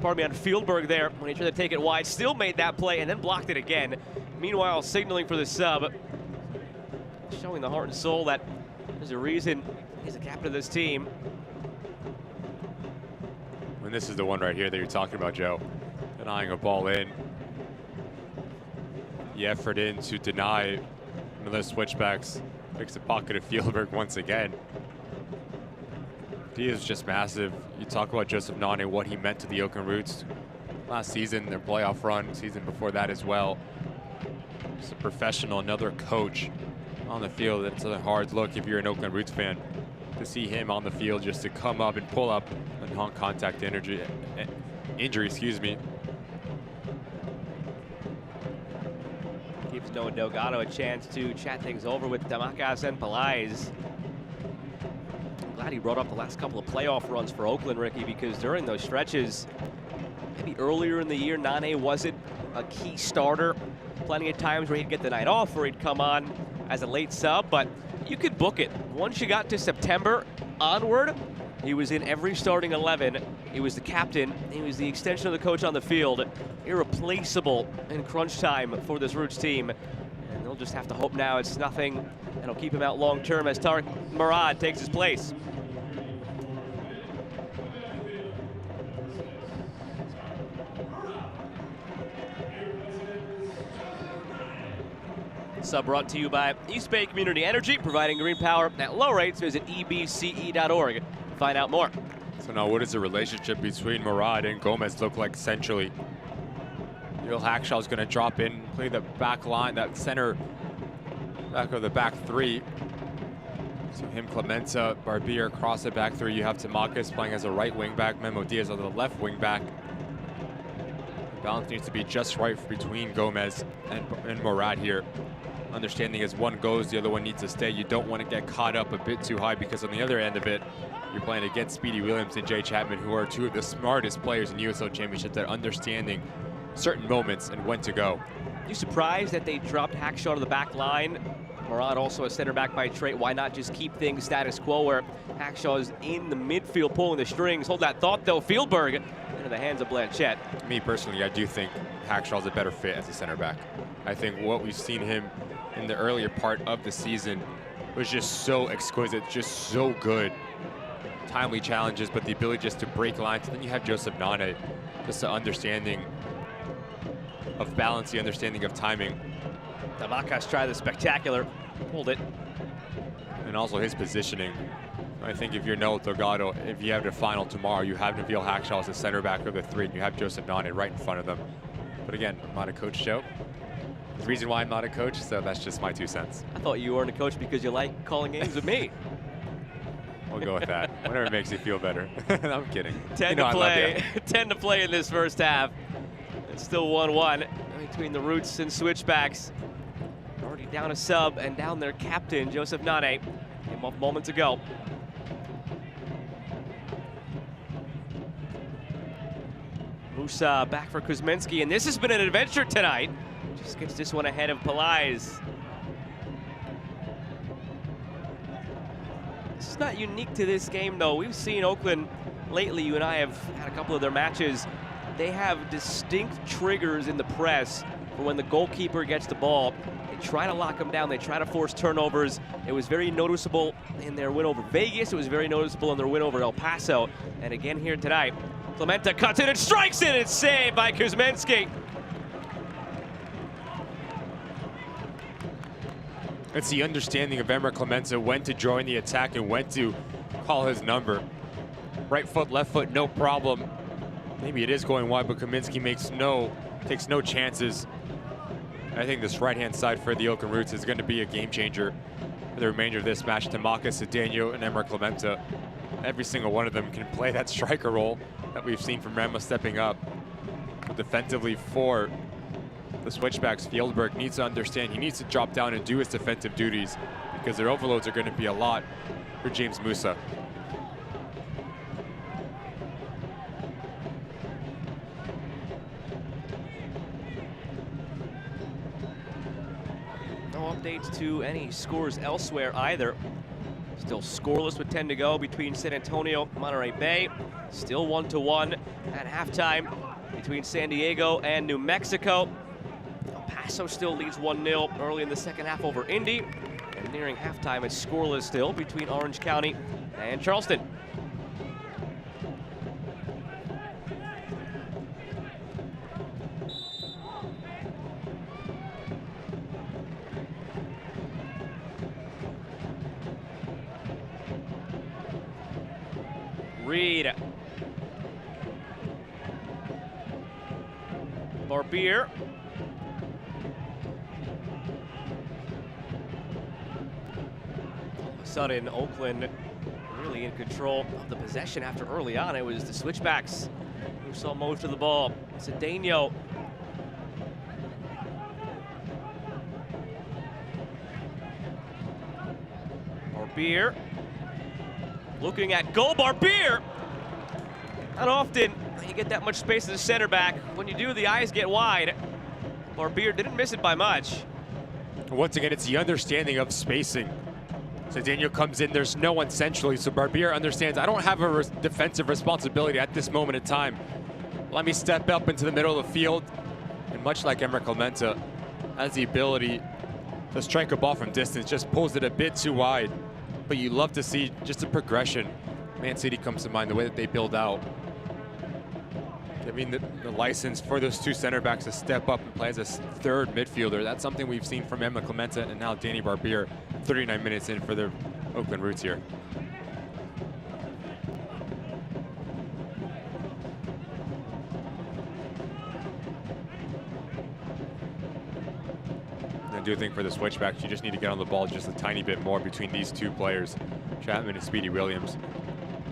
S1: Pardon me, on Fieldberg there when he tried to take it wide, still made that play and then blocked it again. Meanwhile, signaling for the sub, showing the heart and soul that there's a reason he's the captain of this team.
S2: And this is the one right here that you're talking about, Joe. Denying a ball in. The effort in to deny another Switchbacks. Picks a pocket of Fieldberg once again. He is just massive. You talk about Joseph Nane, what he meant to the Oakland Roots last season, their playoff run, season before that as well. Just a professional, another coach on the field. It's a hard look if you're an Oakland Roots fan to see him on the field, just to come up and pull up a non-contact injury, excuse me.
S1: Gives Noah Delgado a chance to chat things over with Damakas and Pelaez. I'm glad he brought up the last couple of playoff runs for Oakland, Ricky, because during those stretches, maybe earlier in the year, Nane wasn't a key starter. Plenty of times where he'd get the night off, where he'd come on as a late sub, but you could book it. Once you got to September onward, he was in every starting 11. He was the captain. He was the extension of the coach on the field. Irreplaceable in crunch time for this Roots team. And they'll just have to hope now it's nothing that'll keep him out long term as Tarek Murad takes his place. Sub brought to you by East Bay Community Energy, providing green power at low rates. Visit ebce.org to find out more.
S2: So now what does the relationship between Murad and Gomez look like centrally? Will Hackshaw is going to drop in, play the back line, that center back of the back three. So him, Clemenza, Barbier across the back three. You have Tamakis playing as a right wing back, Memo Diaz on the left wing back. The balance needs to be just right between Gomez and Murad here. Understanding as one goes, the other one needs to stay. You don't want to get caught up a bit too high, because on the other end of it, you're playing against Speedy Williams and Jay Chapman, who are two of the smartest players in USL Championship that are understanding certain moments and when to go.
S1: You surprised that they dropped Hackshaw to the back line? Murad also a center back by trade. Why not just keep things status quo where Hackshaw is in the midfield pulling the strings? Hold that thought though. Fieldberg into the hands of Blanchett.
S2: Me personally, I do think Hackshaw's a better fit as a center back. I think what we've seen him in the earlier part of the season was just so exquisite, just so good. Timely challenges, but the ability just to break lines. And then you have Joseph Nane, just the understanding of balance, the understanding of timing.
S1: Damakas tried the spectacular, pulled it.
S2: And also his positioning. I think if you're Noel Delgado, if you have the final tomorrow, you have Nabil Hackshaw as the center back of the three, and you have Joseph Nane right in front of them. But again, I'm not a coach, Joe. The reason why I'm not a coach, so that's just my 2 cents.
S1: I thought you weren't a coach because you like calling games with me.
S2: We'll go with that. Whatever makes you feel better. I'm kidding.
S1: 10 to play. 10 to play in this first half. It's still 1-1 between the Roots and Switchbacks. Already down a sub and down their captain, Joseph Nane. Came off moments ago. Musa back for Kuzminski, and this has been an adventure tonight. Just gets this one ahead of Pelais. This is not unique to this game, though. We've seen Oakland lately. You and I have had a couple of their matches. They have distinct triggers in the press for when the goalkeeper gets the ball. They try to lock them down. They try to force turnovers. It was very noticeable in their win over Vegas. It was very noticeable in their win over El Paso. And again here tonight, Clemente cuts it and strikes it. It's saved by Kuzminski.
S2: It's the understanding of Emmer Clemenza when to join the attack and when to call his number. Right foot, left foot, no problem. Maybe it is going wide, but Kaminsky takes no chances. I think this right-hand side for the Oakland Roots is going to be a game changer for the remainder of this match. Tamakis, Cedeno, and Emmer Clemenza. Every single one of them can play that striker role that we've seen from Ramos stepping up. But defensively for the Switchbacks, Fieldberg needs to understand he needs to drop down and do his defensive duties, because their overloads are going to be a lot for James Musa.
S1: No updates to any scores elsewhere either. Still scoreless with 10 to go between San Antonio and Monterey Bay. Still 1-1 at halftime between San Diego and New Mexico. El Paso still leads 1-0 early in the second half over Indy. And nearing halftime, it's scoreless still between Orange County and Charleston. Reed. Barbier. All of a sudden, Oakland really in control of the possession after early on. It was the Switchbacks who saw most of the ball. Cedeno. Barbier. Looking at goal, Barbier. Not often you get that much space as a center back. When you do, the eyes get wide. Barbier didn't miss it by much.
S2: Once again, it's the understanding of spacing. So Daniel comes in, there's no one centrally, so Barbier understands, I don't have a defensive responsibility at this moment in time. Let me step up into the middle of the field. And much like Emmer Clemenza, has the ability to strike a ball from distance, just pulls it a bit too wide. But you love to see just a progression. Man City comes to mind, the way that they build out. giving the license for those two center backs to step up and play as a third midfielder. That's something we've seen from Emma Clemente and now Danny Barbier, 39 minutes in for the Oakland Roots here. I do think for the Switchbacks, you just need to get on the ball just a tiny bit more between these two players, Chapman and Speedy Williams.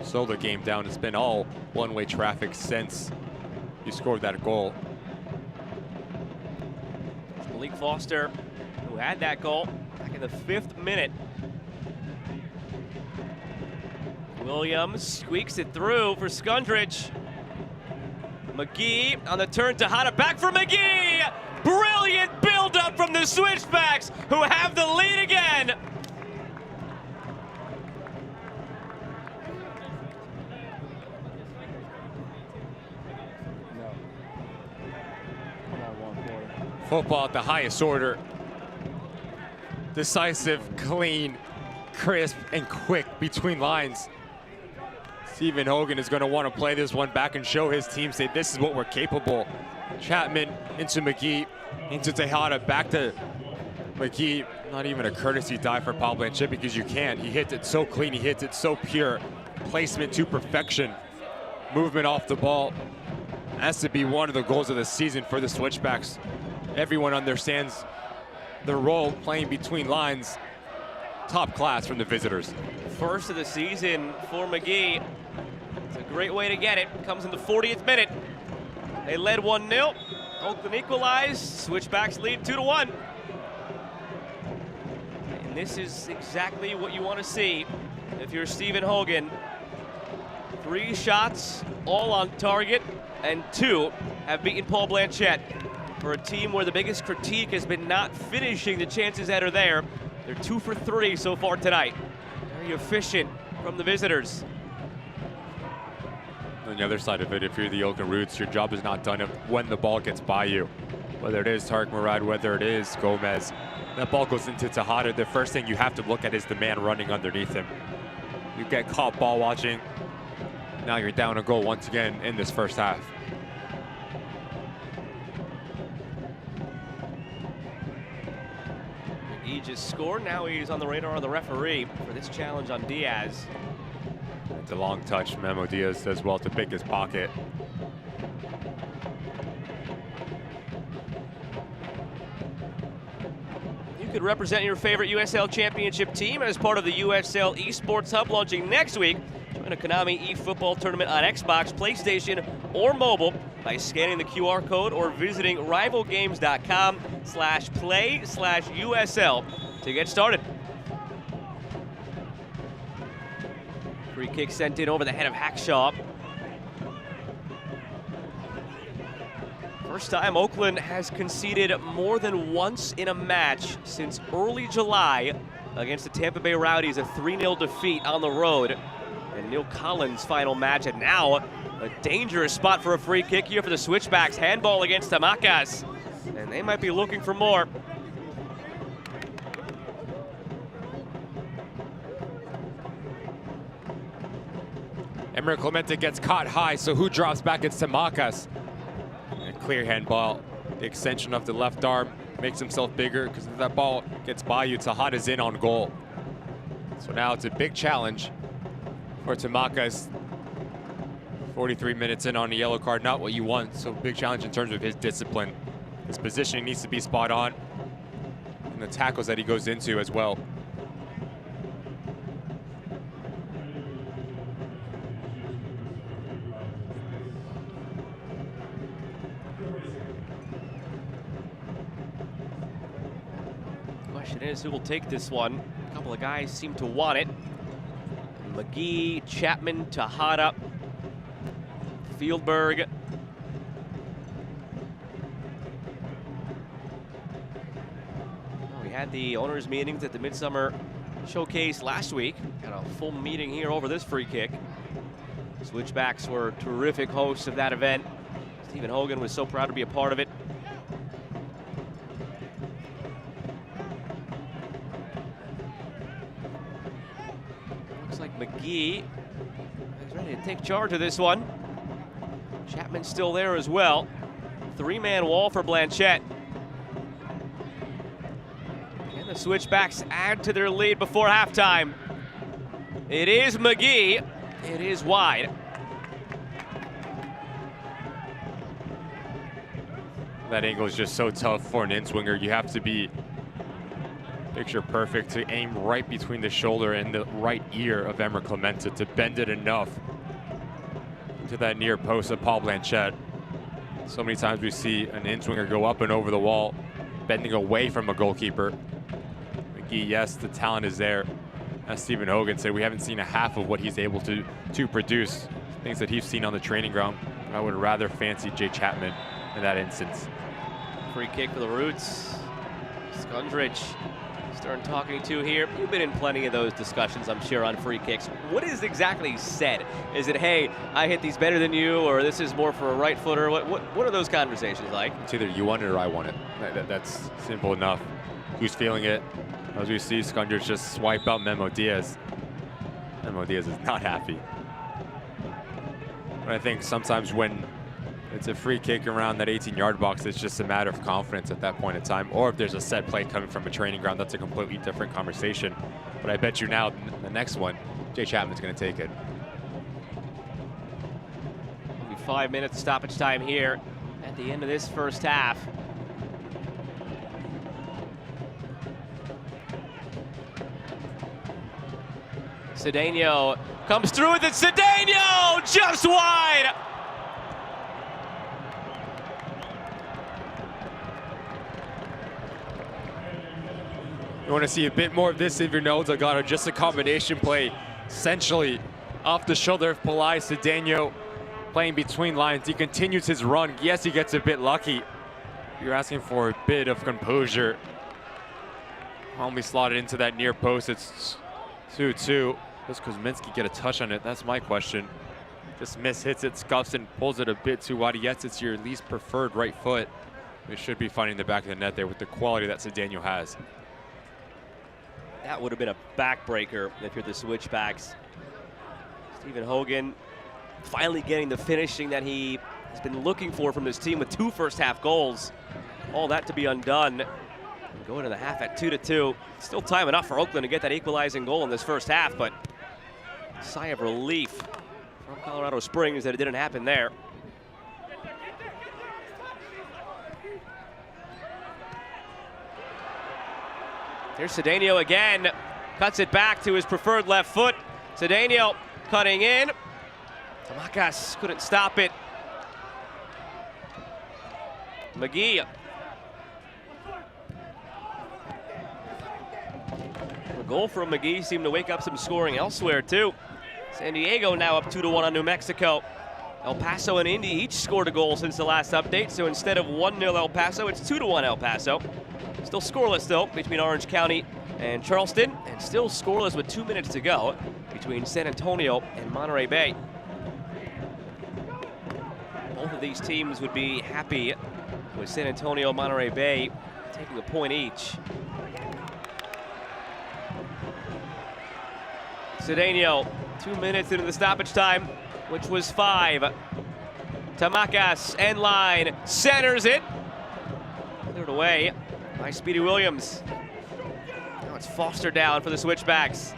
S2: Slow the game down. It's been all one-way traffic since you scored that goal.
S1: Malik Foster, who had that goal back in the 5th minute. Williams squeaks it through for Skundridge. McGee on the turn to Hana, back for McGee! Brilliant build-up from the Switchbacks, who have the lead again.
S2: Football at the highest order. Decisive, clean, crisp, and quick between lines. Stephen Hogan is going to want to play this one back and show his team, say this is what we're capable. Chapman into McGee, into Tejada, back to McGee. Not even a courtesy dive for Paul Blanchett because you can't. He hits it so clean, he hits it so pure. Placement to perfection. Movement off the ball. Has to be one of the goals of the season for the Switchbacks. Everyone understands their role playing between lines. Top class from the visitors.
S1: First of the season for McGee. It's a great way to get it. Comes in the 40th minute. They led 1-0. Oakland equalized. Switchbacks lead 2-1. And this is exactly what you want to see if you're Stephen Hogan. 3 shots, all on target, and 2 have beaten Paul Blanchett. For a team where the biggest critique has been not finishing the chances that are there, they're 2 for 3 so far tonight. Very efficient from the visitors.
S2: On the other side of it, if you're the Oakland Roots, your job is not done when the ball gets by you. Whether it is Tarek Murad, whether it is Gomez, that ball goes into Tejada. The first thing you have to look at is the man running underneath him. You get caught ball watching. Now you're down a goal once again in this first half.
S1: He just scored. Now he's on the radar of the referee for this challenge on Diaz.
S2: It's a long touch. Memo Diaz does well to pick his pocket.
S1: You could represent your favorite USL Championship team as part of the USL Esports Hub launching next week. Join a Konami eFootball tournament on Xbox, PlayStation, or mobile by scanning the QR code or visiting rivalgames.com/play/USL to get started. Free kick sent in over the head of Hackshaw. First time Oakland has conceded more than once in a match since early July against the Tampa Bay Rowdies, a 3-0 defeat on the road. And Neil Collins' final match, and now a dangerous spot for a free kick here for the Switchbacks. Handball against Tamakas, and they might be looking for more.
S2: Emer Clemente gets caught high, so who drops back? It's Tamakas. And a clear handball. The extension of the left arm makes himself bigger because if that ball gets by you, Tejada's in on goal. So now it's a big challenge for Tamakas. 43 minutes in on a yellow card, not what you want. So big challenge in terms of his discipline. His positioning needs to be spot on. And the tackles that he goes into as well.
S1: Question is, who will take this one? A couple of guys seem to want it. McGee, Chapman, Tejada, Fieldberg. We had the owners' meetings at the Midsummer Showcase last week. Got a full meeting here over this free kick. Switchbacks were terrific hosts of that event. Stephen Hogan was so proud to be a part of it. Looks like McGee is ready to take charge of this one. Chapman's still there as well. 3-man wall for Blanchette. And the Switchbacks add to their lead before halftime. It is McGee. It is wide.
S2: That angle is just so tough for an in-swinger. You have to be picture perfect to aim right between the shoulder and the right ear of Emmer Clemente to bend it enough to that near post of Paul Blanchette. So many times we see an in-swinger go up and over the wall, bending away from a goalkeeper. McGee, yes, the talent is there. As Stephen Hogan said, we haven't seen a half of what he's able to produce, things that he's seen on the training ground. I would rather fancy Jay Chapman in that instance.
S1: Free kick for the Roots. Skundrich starting talking to here. You've been in plenty of those discussions, I'm sure, on free kicks. What is exactly said? Is it, hey, I hit these better than you, or this is more for a right footer? What are those conversations like?
S2: It's either you want it or I want it. That's simple enough. Who's feeling it? As we see, Skundrich just swipe out Memo Diaz. Memo Diaz is not happy. But I think sometimes when it's a free kick around that 18-yard box, it's just a matter of confidence at that point in time. Or if there's a set play coming from a training ground, that's a completely different conversation. But I bet you now, the next one, Jay Chapman's going to take it.
S1: It'll be 5 minutes stoppage time here at the end of this first half. Cedeno comes through with it. Cedeno just wide.
S2: You want to see a bit more of this if you're no Delgado, just a combination play, essentially off the shoulder of Pelai. Cedeno playing between lines. He continues his run. Yes, he gets a bit lucky. You're asking for a bit of composure. Only slotted into that near post. It's 2-2. Does Kuzminski get a touch on it? That's my question. Just hits it, scuffs and pulls it a bit too wide. Yes, it's your least preferred right foot. It should be finding the back of the net there with the quality that Cedeno has.
S1: That would have been a backbreaker if you're the Switchbacks. Stephen Hogan finally getting the finishing that he has been looking for from this team with 2 first-half goals. All that to be undone. And going to the half at 2-2. Still time enough for Oakland to get that equalizing goal in this first half, but sigh of relief from Colorado Springs that it didn't happen there. Here's Cedeno again, cuts it back to his preferred left foot. Cedeno cutting in. Tamakas couldn't stop it. McGee. The goal from McGee seemed to wake up some scoring elsewhere too. San Diego now up 2-1 on New Mexico. El Paso and Indy each scored a goal since the last update, so instead of 1-0 El Paso, it's 2-1 El Paso. Still scoreless, though, between Orange County and Charleston, and still scoreless with 2 minutes to go between San Antonio and Monterey Bay. Both of these teams would be happy with San Antonio, Monterey Bay taking a point each. Cedeno, 2 minutes into the stoppage time, which was 5. Tamakas, end line, centers it. Cleared away by Speedy Williams. Now it's Foster down for the Switchbacks.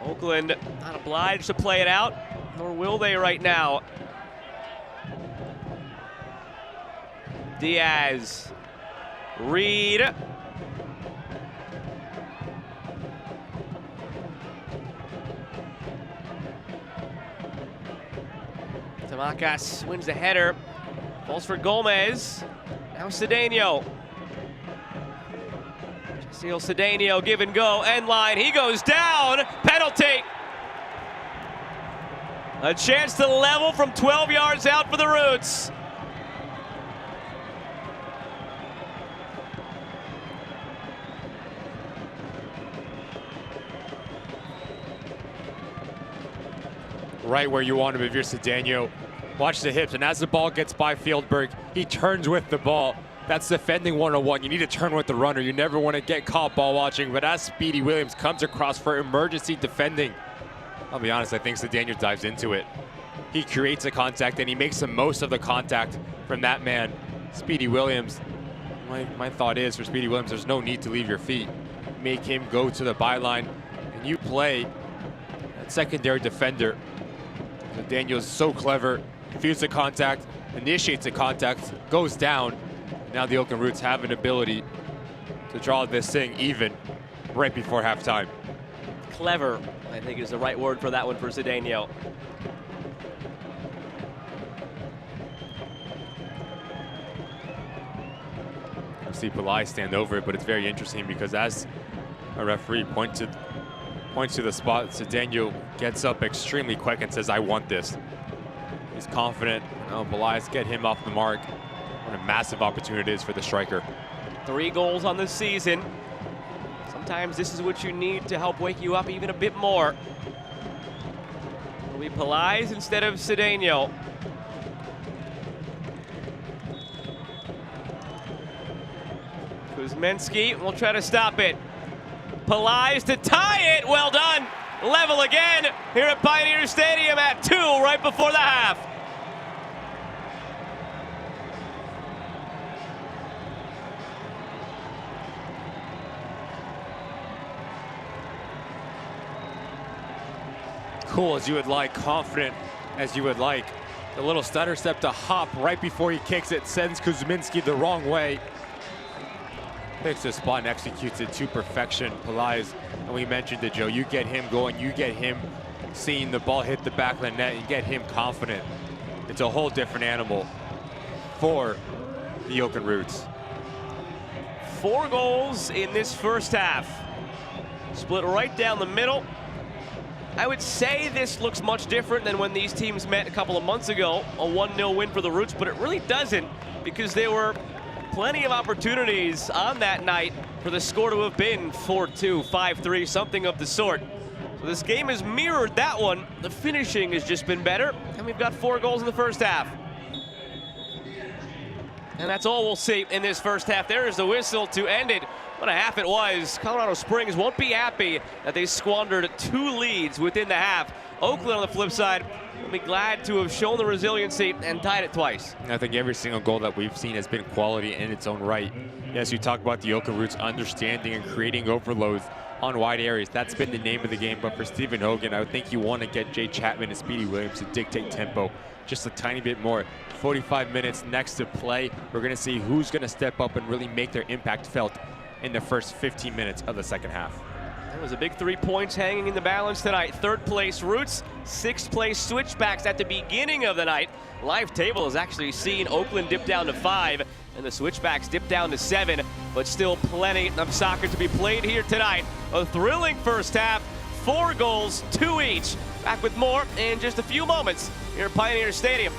S1: Oakland not obliged to play it out, nor will they right now. Diaz, Reed. Tamakas wins the header, falls for Gomez. Now Cedeno. Jessiel Cedeno, give and go, end line, he goes down, penalty. A chance to level from 12 yards out for the Roots.
S2: Right where you want him if you're Cedeno. Watch the hips, and as the ball gets by Fieldberg, he turns with the ball. That's defending 101. You need to turn with the runner. You never want to get caught ball watching, but as Speedy Williams comes across for emergency defending, I'll be honest, I think Cedeno dives into it. He creates a contact and he makes the most of the contact from that man, Speedy Williams. My thought is for Speedy Williams, there's no need to leave your feet. Make him go to the byline and you play that secondary defender. Daniel's so clever, feels the contact, initiates the contact, goes down. Now the Oakland Roots have an ability to draw this thing even right before halftime.
S1: Clever, I think, is the right word for that one for Cedeno.
S2: See Pelai stand over it, but it's very interesting because as a referee points to the spot, Cedeno gets up extremely quick and says, I want this. He's confident. Pelai's get him off the mark. What a massive opportunity it is for the striker.
S1: 3 goals on the season. Sometimes this is what you need to help wake you up even a bit more. It'll be Pelai instead of Cedeno. Kuzminski will try to stop it. Pelai to tie it. Well done. Level again here at Pioneer Stadium at 2 right before the half.
S2: Cool as you would like, confident as you would like. The little stutter step to hop right before he kicks it sends Kuzminski the wrong way. Picks the spot and executes it to perfection. Pelai, and we mentioned it, Joe, you get him going, you get him seeing the ball hit the back of the net, you get him confident. It's a whole different animal for the Oakland Roots.
S1: 4 goals in this first half. Split right down the middle. I would say this looks much different than when these teams met a couple of months ago, a 1-0 win for the Roots, but it really doesn't because there were plenty of opportunities on that night for the score to have been 4-2, 5-3, something of the sort. So this game has mirrored that one. The finishing has just been better, and we've got 4 goals in the first half. And that's all we'll see in this first half. There is the whistle to end it. What a half it was. Colorado Springs won't be happy that they squandered 2 leads within the half. Oakland on the flip side will be glad to have shown the resiliency and tied it twice.
S2: I think every single goal that we've seen has been quality in its own right. Yes, you talk about the Oakland Roots understanding and creating overloads on wide areas. That's been the name of the game, but for Stephen Hogan, I would think you want to get Jay Chapman and Speedy Williams to dictate tempo just a tiny bit more. 45 minutes next to play. We're going to see who's going to step up and really make their impact felt in the first 15 minutes of the second half.
S1: There was a big 3 points hanging in the balance tonight. 3rd place Roots, 6th place Switchbacks at the beginning of the night. Live table has actually seen Oakland dip down to 5 and the Switchbacks dip down to 7, but still plenty of soccer to be played here tonight. A thrilling first half, 4 goals, 2 each. Back with more in just a few moments here at Pioneer Stadium.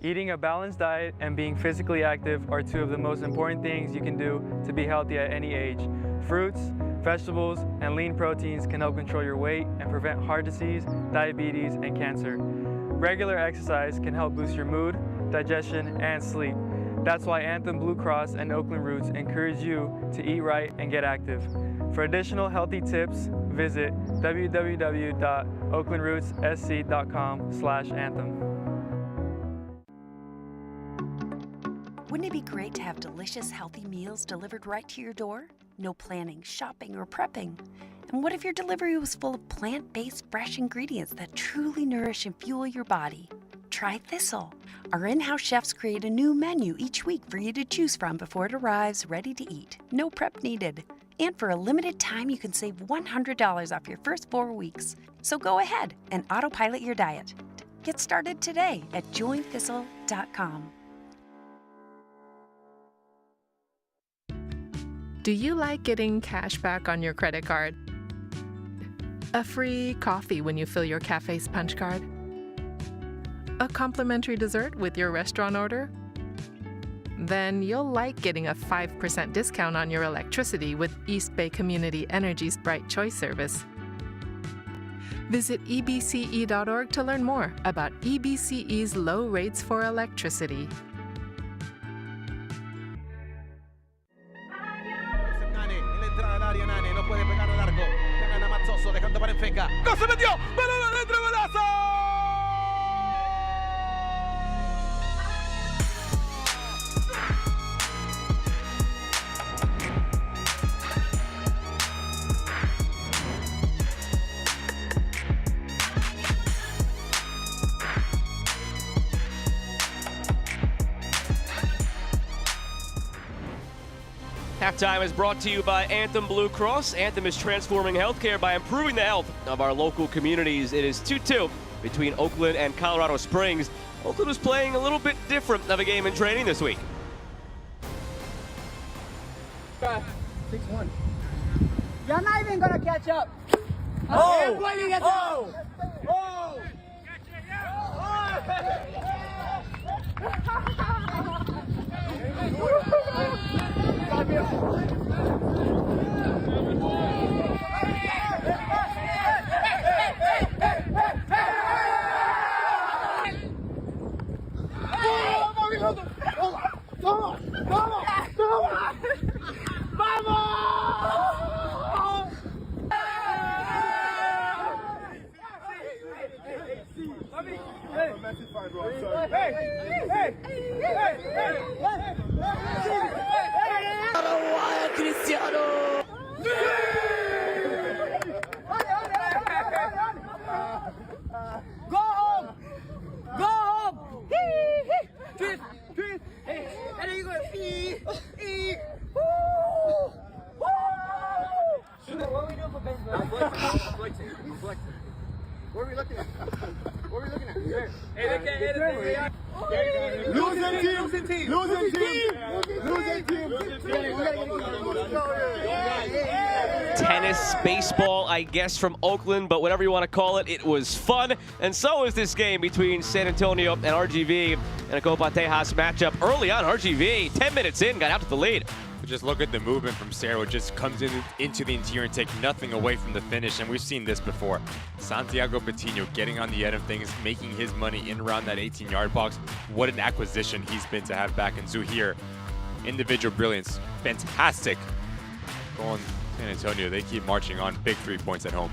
S7: Eating a balanced diet and being physically active are 2 of the most important things you can do to be healthy at any age. Fruits, vegetables, and lean proteins can help control your weight and prevent heart disease, diabetes, and cancer. Regular exercise can help boost your mood, digestion, and sleep. That's why Anthem Blue Cross and Oakland Roots encourage you to eat right and get active. For additional healthy tips, visit www.oaklandrootssc.com/anthem.
S8: Wouldn't it be great to have delicious, healthy meals delivered right to your door? No planning, shopping, or prepping. And what if your delivery was full of plant-based, fresh ingredients that truly nourish and fuel your body? Try Thistle. Our in-house chefs create a new menu each week for you to choose from before it arrives ready to eat. No prep needed. And for a limited time, you can save $100 off your first 4 weeks. So go ahead and autopilot your diet. Get started today at jointhistle.com.
S5: Do you like getting cash back on your credit card? A free coffee when you fill your cafe's punch card? A complimentary dessert with your restaurant order? Then you'll like getting a 5% discount on your electricity with East Bay Community Energy's Bright Choice service. Visit ebce.org to learn more about EBCE's low rates for electricity.
S6: Mazzoso dejando para Enfeca. ¡Gol se metió! ¡Balón adentro, golazo!
S1: Halftime is brought to you by Anthem Blue Cross. Anthem is transforming healthcare by improving the health of our local communities. It is 2-2 between Oakland and Colorado Springs. Oakland was playing a little bit different of a game in training this week.
S9: 6-1. You're not even gonna catch up. Oh! Go home! Go home! Twist! And then you go What are we doing for bench? I'm flexing. What are we looking at? Here. Hey, Losing team.
S1: Tennis, baseball, I guess, from Oakland, but whatever you want to call it, it was fun. And so is this game between San Antonio and RGV in a Copa Tejas matchup. Early on, RGV, 10 minutes in, got out to the lead.
S2: Just look at the movement from Cerro. Just comes into the interior and take nothing away from the finish, and we've seen this before. Santiago Patino getting on the end of things, making his money in around that 18-yard box. What an acquisition he's been to have back in Zuhir. Individual brilliance, fantastic. Going San Antonio, they keep marching on. Big 3 points at home.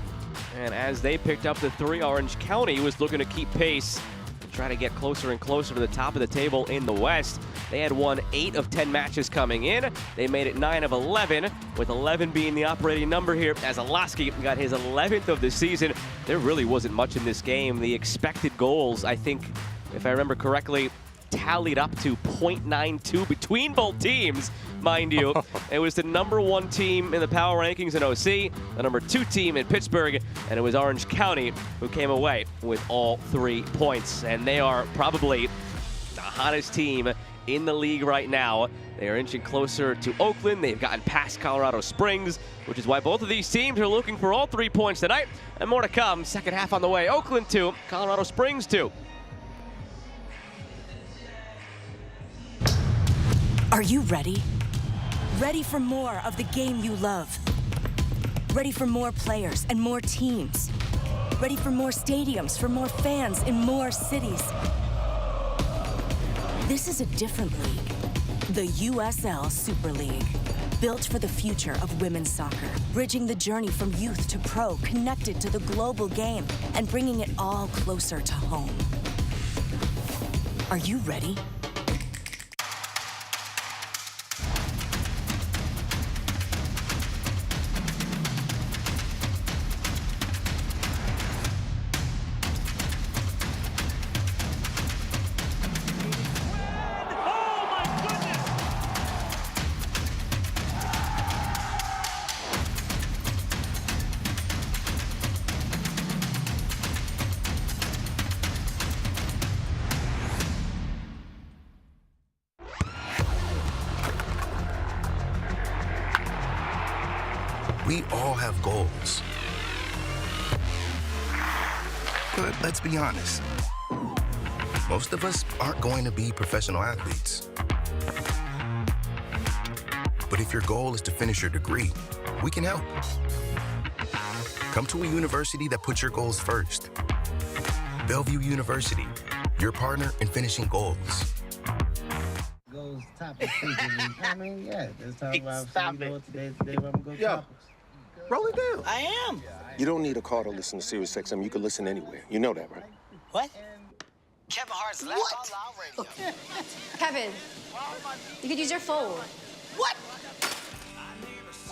S1: And as they picked up the 3, Orange County was looking to keep pace and try to get closer and closer to the top of the table in the West. They had won 8 of 10 matches coming in. They made it 9 of 11, with 11 being the operating number here as Alaski got his 11th of the season. There really wasn't much in this game. The expected goals, I think, if I remember correctly, tallied up to .92 between both teams, mind you. It was the #1 team in the power rankings in OC, the #2 team in Pittsburgh, and it was Orange County who came away with all 3 points. And they are probably the hottest team in the league right now. They are inching closer to Oakland. They've gotten past Colorado Springs, which is why both of these teams are looking for all 3 points tonight. And more to come. Second half on the way. Oakland 2, Colorado Springs 2.
S10: Are you ready? Ready for more of the game you love? Ready for more players and more teams? Ready for more stadiums, for more fans in more cities? This is a different league. The USL Super League. Built for the future of women's soccer. Bridging the journey from youth to pro, connected to the global game, and bringing it all closer to home. Are you ready?
S11: We all have goals. But let's be honest. Most of us aren't going to be professional athletes. But if your goal is to finish your degree, we can help. Come to a university that puts your goals first. Bellevue University, your partner in finishing goals.
S12: Goes topics. I mean, yeah, let's talk about today where I'm gonna go topics.
S6: Roll it down.
S9: I am.
S13: You don't need a car to listen to Sirius XM. You can listen anywhere. You know that, right?
S9: What? Kevin Hart's Laugh Out Loud Radio.
S14: Kevin, you could use your phone.
S9: What?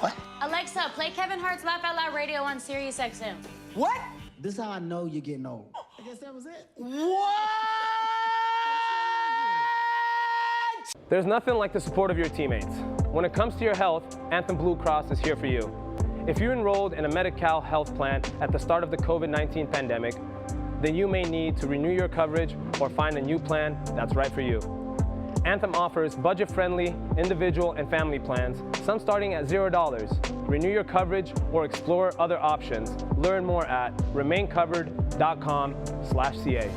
S9: What?
S14: Alexa, play Kevin Hart's Laugh Out Loud Radio on Sirius XM.
S9: What?
S12: This is how I know you're getting old. I guess that was it.
S9: What?
S1: There's nothing like the support of your teammates. When it comes to your health, Anthem Blue Cross is here for you. If you enrolled in a Medi-Cal health plan at the start of the COVID-19 pandemic, then you may need to renew your coverage or find a new plan that's right for you. Anthem offers budget-friendly individual and family plans, some starting at $0. Renew your coverage or explore other options. Learn more at remaincovered.com/CA.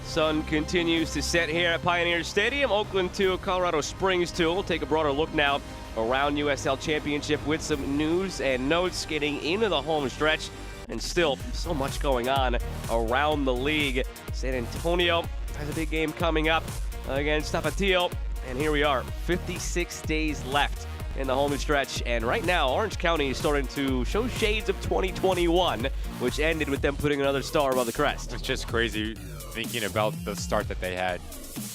S1: Sun continues to set here at Pioneer Stadium. Oakland 2, Colorado Springs 2. We'll take a broader look now around USL Championship with some news and notes getting into the home stretch. And still so much going on around the league. San Antonio has a big game coming up against Tapatio. And here we are, 56 days left in the home stretch. And right now, Orange County is starting to show shades of 2021, which ended with them putting another star above the crest.
S2: It's just crazy thinking about the start that they had.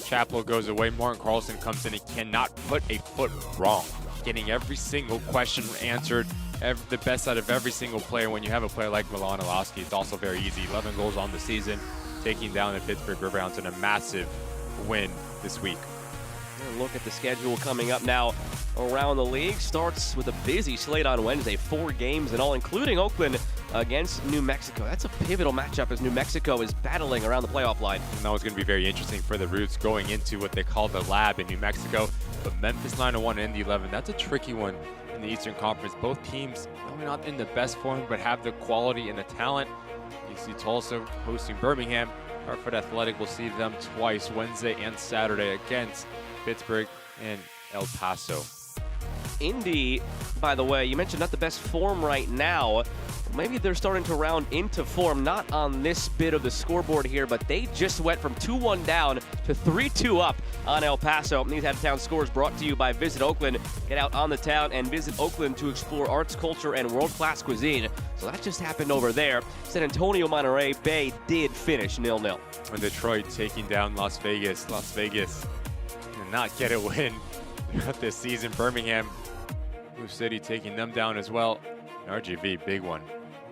S2: Chaplow goes away, Martin Carlson comes in and cannot put a foot wrong. Getting every single question answered, the best out of every single player. When you have a player like Milan Ilowski, it's also very easy. 11 goals on the season, taking down the Pittsburgh Riverhounds in a massive win this week.
S1: Look at the schedule coming up now around the league. Starts with a busy slate on Wednesday, 4 games in all, including Oakland against New Mexico. That's a pivotal matchup as New Mexico is battling around the playoff line.
S2: And that was going to be very interesting for the Roots going into what they call the lab in New Mexico. But Memphis 901 and the 11, that's a tricky one in the Eastern Conference. Both teams not in the best form, but have the quality and the talent. You see Tulsa hosting Birmingham. Hartford Athletic will see them twice, Wednesday and Saturday, against Pittsburgh and El Paso.
S1: Indy, by the way, you mentioned not the best form right now. Maybe they're starting to round into form, not on this bit of the scoreboard here, but they just went from 2-1 down to 3-2 up on El Paso. These out-of-town scores brought to you by Visit Oakland. Get out on the town and visit Oakland to explore arts, culture, and world-class cuisine. So that just happened over there. San Antonio Monterey Bay did finish 0-0.
S2: And Detroit taking down Las Vegas. Las Vegas did not get a win this season. Birmingham, Blue City taking them down as well. RGV, big one,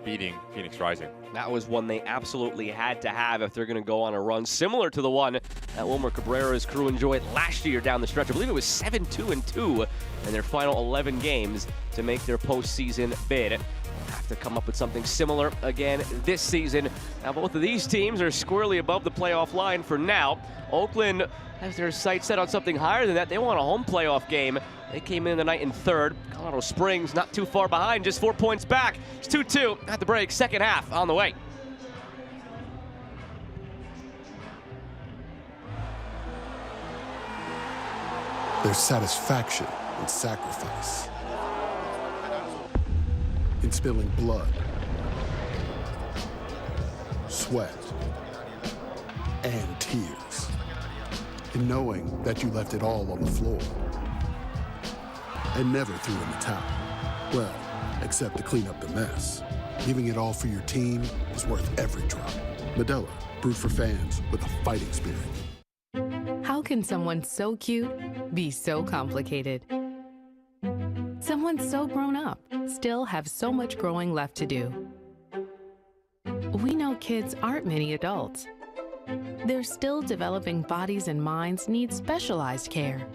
S2: beating Phoenix Rising.
S1: That was one they absolutely had to have if they're going to go on a run similar to the one that Wilmer Cabrera's crew enjoyed last year down the stretch. I believe it was 7-2-2 in their final 11 games to make their postseason bid. Have to come up with something similar again this season. Now, both of these teams are squarely above the playoff line for now. Oakland has their sights set on something higher than that. They want a home playoff game. They came in the night in third. Colorado Springs not too far behind, just 4 points back. It's 2-2 at the break. Second half on the way.
S4: There's satisfaction in sacrifice, in spilling blood, sweat, and tears, in knowing that you left it all on the floor and never threw in the towel. Well, except to clean up the mess. Giving it all for your team is worth every drop. Modelo, brewed for fans with a fighting spirit.
S5: How can someone so cute be so complicated? Someone so grown up still have so much growing left to do. We know kids aren't many adults. Their still developing bodies and minds need specialized care,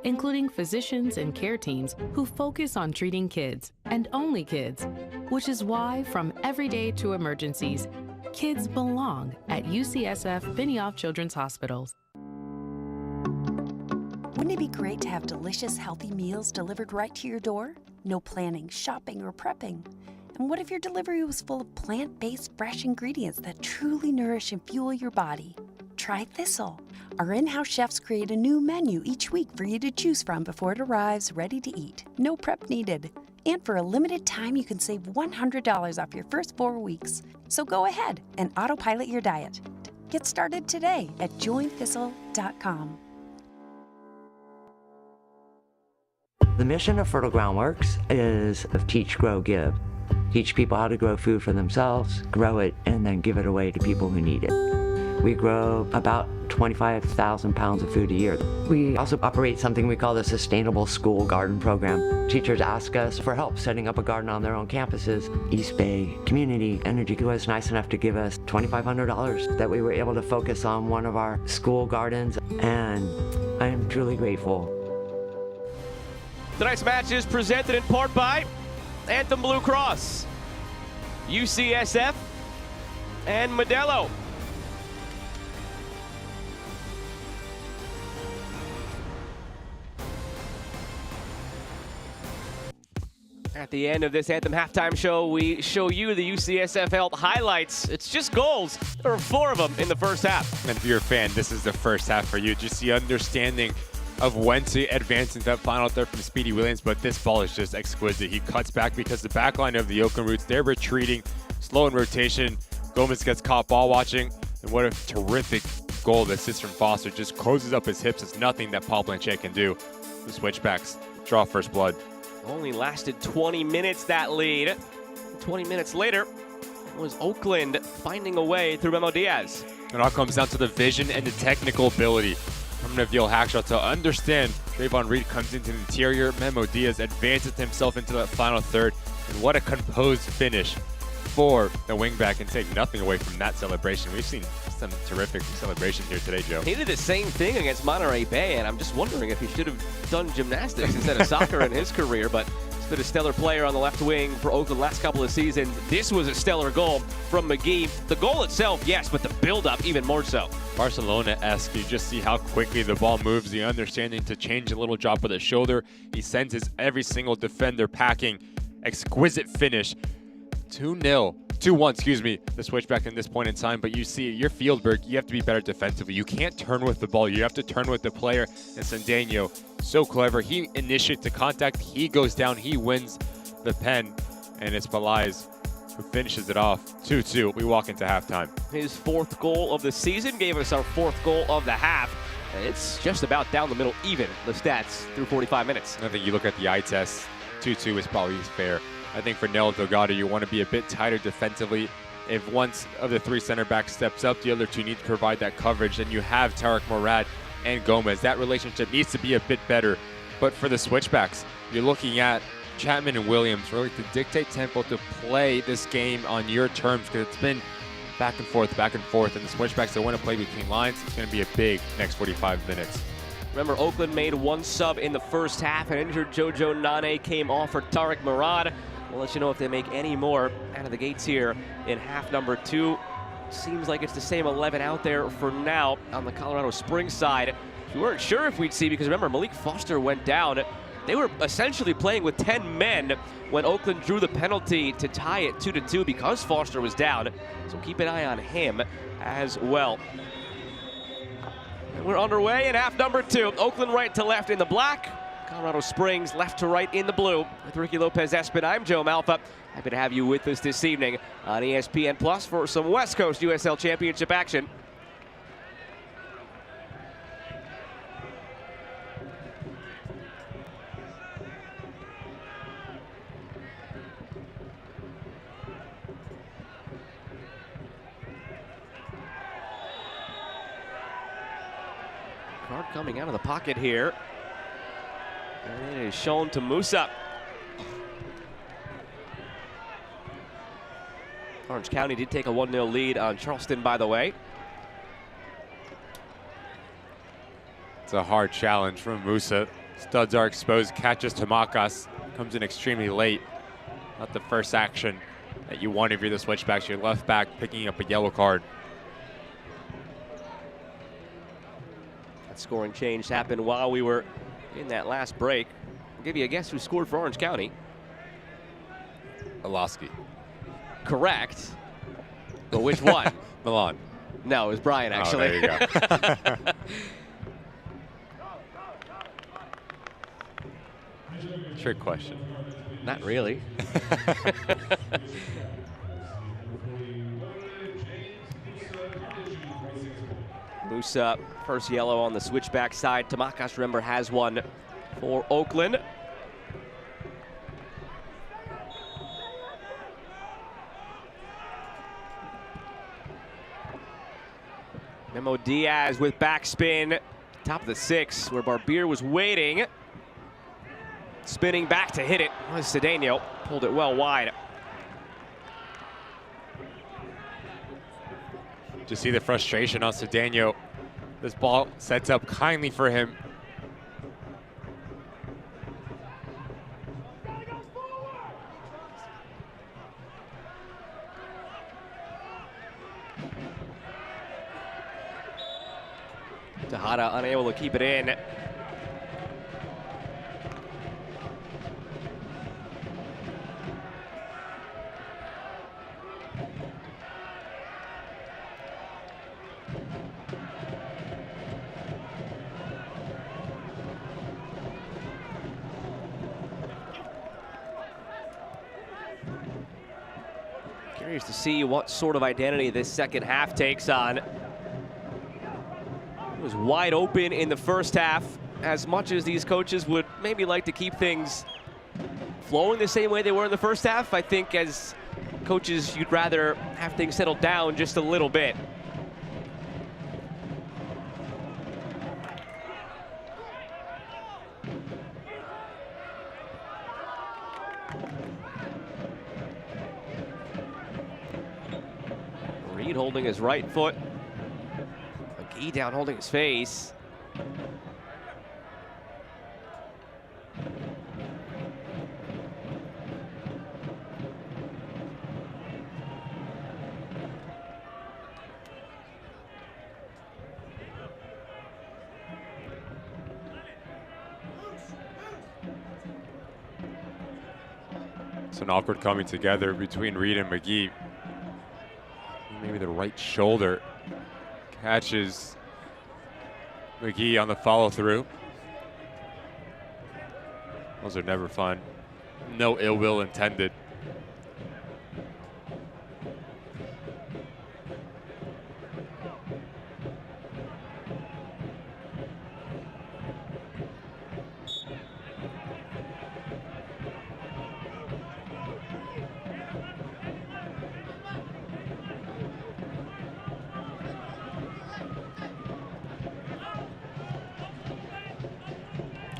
S5: including physicians and care teams who focus on treating kids, and only kids, which is why, from everyday to emergencies, kids belong at UCSF Benioff Children's Hospitals.
S8: Wouldn't it be great to have delicious, healthy meals delivered right to your door? No planning, shopping, or prepping. And what if your delivery was full of plant-based, fresh ingredients that truly nourish and fuel your body? Try Thistle. Our in-house chefs create a new menu each week for you to choose from before it arrives ready to eat. No prep needed. And for a limited time, you can save $100 off your first 4 weeks. So go ahead and autopilot your diet. Get started today at jointhistle.com.
S15: The mission of Fertile Groundworks is of Teach, Grow, Give. teach people how to grow food for themselves, grow it, and then give it away to people who need it. We grow about 25,000 pounds of food a year. We also operate something we call the Sustainable School Garden Program. Teachers ask us for help setting up a garden on their own campuses. East Bay Community Energy was nice enough to give us $2,500 that we were able to focus on one of our school gardens, and I am truly grateful.
S1: Tonight's match is presented in part by Anthem Blue Cross, UCSF, and Modelo. At the end of this Anthem halftime show, we show you the UCSF highlights. It's just goals. There were 4 of them in the first half.
S2: And if you're a fan, this is the first half for you. Just the understanding of when to advance into that final third from Speedy Williams, but this ball is just exquisite. He cuts back because the back line of the Oakland Roots, they're retreating, slow in rotation. Gomez gets caught ball watching, and what a terrific goal that sits from Foster. Just closes up his hips. It's nothing that Paul Blanchet can do. The Switchbacks draw first blood.
S1: Only lasted 20 minutes, that lead. 20 minutes later, it was Oakland finding a way through Memo Diaz.
S2: It all comes down to the vision and the technical ability from Nabil Hackshaw to understand. Trayvon Reed comes into the interior. Memo Diaz advances himself into that final third. And what a composed finish for the wingback, and take nothing away from that celebration. We've seen some terrific celebrations here today, Joe.
S1: He did the same thing against Monterey Bay, and I'm just wondering if he should have done gymnastics instead of soccer in his career, but he's been a stellar player on the left wing for Oakland last couple of seasons. This was a stellar goal from McGee. The goal itself, yes, but the build-up even more so.
S2: Barcelona-esque. You just see how quickly the ball moves, the understanding to change a little drop of the shoulder. He sends his every single defender packing. Exquisite finish. 2-1, excuse me, the Switchback in this point in time, but you see, your Fieldberg, you have to be better defensively. You can't turn with the ball. You have to turn with the player, and Cendeno, so clever. He initiates the contact, he goes down, he wins the pen, and it's Balais who finishes it off. 2-2, we walk into halftime.
S1: His 4th goal of the season gave us our 4th goal of the half. It's just about down the middle even, the stats, through 45 minutes.
S2: I think you look at the eye test, 2-2 is probably fair. I think for Nel Delgado, you want to be a bit tighter defensively. If one of the 3 center backs steps up, the other 2 need to provide that coverage. Then you have Tarek Morad and Gomez. That relationship needs to be a bit better. But for the Switchbacks, you're looking at Chapman and Williams really to dictate tempo, to play this game on your terms, because it's been back and forth, and the Switchbacks, they want to play between lines. It's going to be a big next 45 minutes.
S1: Remember, Oakland made 1 sub in the first half, and injured Jojo Nane came off for Tarek Murad. We'll let you know if they make any more out of the gates here in half number 2. Seems like it's the same 11 out there for now on the Colorado Springs side. We weren't sure if we'd see, because remember, Malik Foster went down. They were essentially playing with 10 men when Oakland drew the penalty to tie it 2-2 because Foster was down. So keep an eye on him as well. And we're underway in half number 2. Oakland right to left in the black. Colorado Springs left to right in the blue. With Ricky Lopez-Espin, I'm Joe Malfa. Happy to have you with us this evening on ESPN Plus for some West Coast USL Championship action. Card coming out of the pocket here. And it is shown to Musa. Orange County did take a 1-0 lead on Charleston, by the way.
S2: It's a hard challenge from Musa. Studs are exposed, catches Tamakas, comes in extremely late. Not the first action that you want if you're the Switchbacks. Your left back picking up a yellow card.
S1: That scoring change happened while we were in that last break. I'll give you a guess who scored for Orange County.
S2: Olaski.
S1: Correct. But which one?
S2: Milan.
S1: No, it was Brian, actually.
S2: Oh, there you go. Trick question.
S1: Not really. Musa, first yellow on the Switchback side. Tamakas, remember, has one for Oakland. Memo Diaz with backspin. Top of the 6 where Barbier was waiting. Spinning back to hit it was Cedeno. Pulled it well wide.
S2: Just see the frustration on Cedeno. This ball sets up kindly for him.
S1: Tejada unable to keep it in. Curious to see what sort of identity this second half takes on. It was wide open in the first half. As much as these coaches would maybe like to keep things flowing the same way they were in the first half, I think as coaches, you'd rather have things settle down just a little bit. Reed holding his right foot. McGee down holding his face.
S2: It's an awkward coming together between Reed and McGee. Maybe the right shoulder catches McGee on the follow through. Those are never fun. No ill will intended.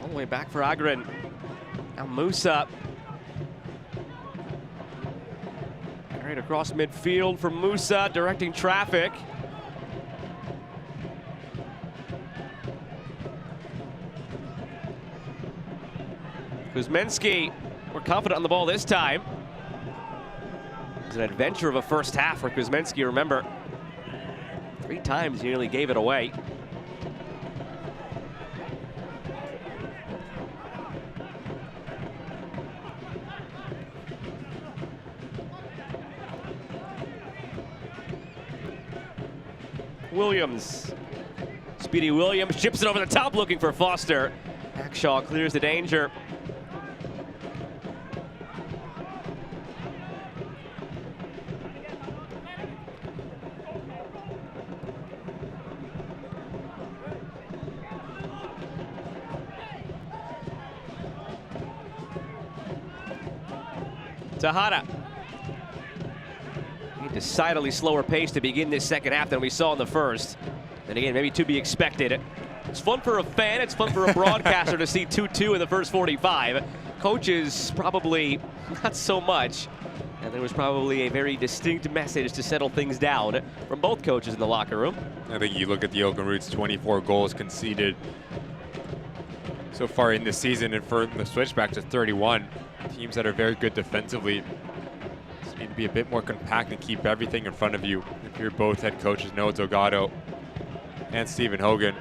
S1: All the way back for Agren. Now Musa. Right across midfield for Musa, directing traffic. Kuzminski, we're confident on the ball this time. It was an adventure of a first half for Kuzminski, remember. 3 times he nearly gave it away. Williams. Speedy Williams chips it over the top looking for Foster. Hackshaw clears the danger. Tejada. Decidedly slower pace to begin this second half than we saw in the first. And again, maybe to be expected. It's fun for a fan, it's fun for a broadcaster to see 2-2 in the first 45. Coaches probably not so much. And there was probably a very distinct message to settle things down from both coaches in the locker room.
S2: I think you look at the Oakland Roots, 24 goals conceded so far in this season, and for the Switchbacks to 31. Teams that are very good defensively need to be a bit more compact and keep everything in front of you. If you're both head coaches, Noah Delgado and Stephen Hogan,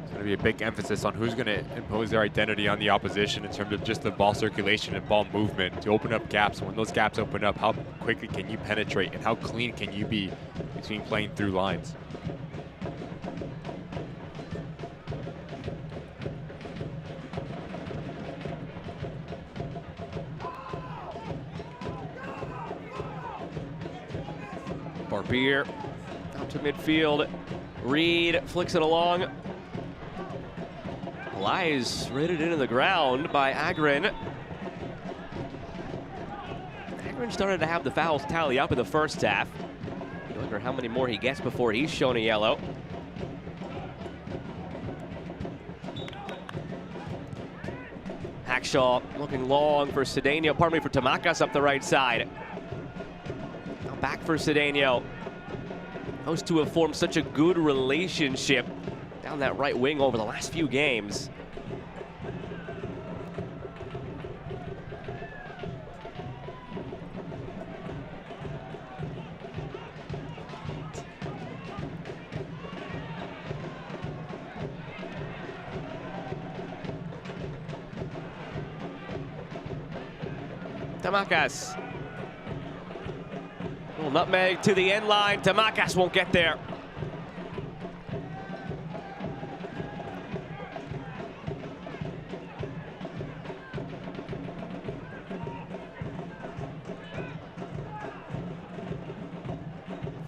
S2: it's going to be a big emphasis on who's going to impose their identity on the opposition in terms of just the ball circulation and ball movement to open up gaps. When those gaps open up, how quickly can you penetrate and how clean can you be between playing through lines?
S1: Barbier out to midfield. Reed flicks it along. Lies rated into the ground by Agren. Agren started to have the fouls tally up in the first half. You wonder how many more he gets before he's shown a yellow. Hackshaw looking long for Cedeno, pardon me, for Tamakas up the right side. Now back for Cedeno. Those two have formed such a good relationship down that right wing over the last few games. Tamakas. Little nutmeg to the end line. Tamakas won't get there.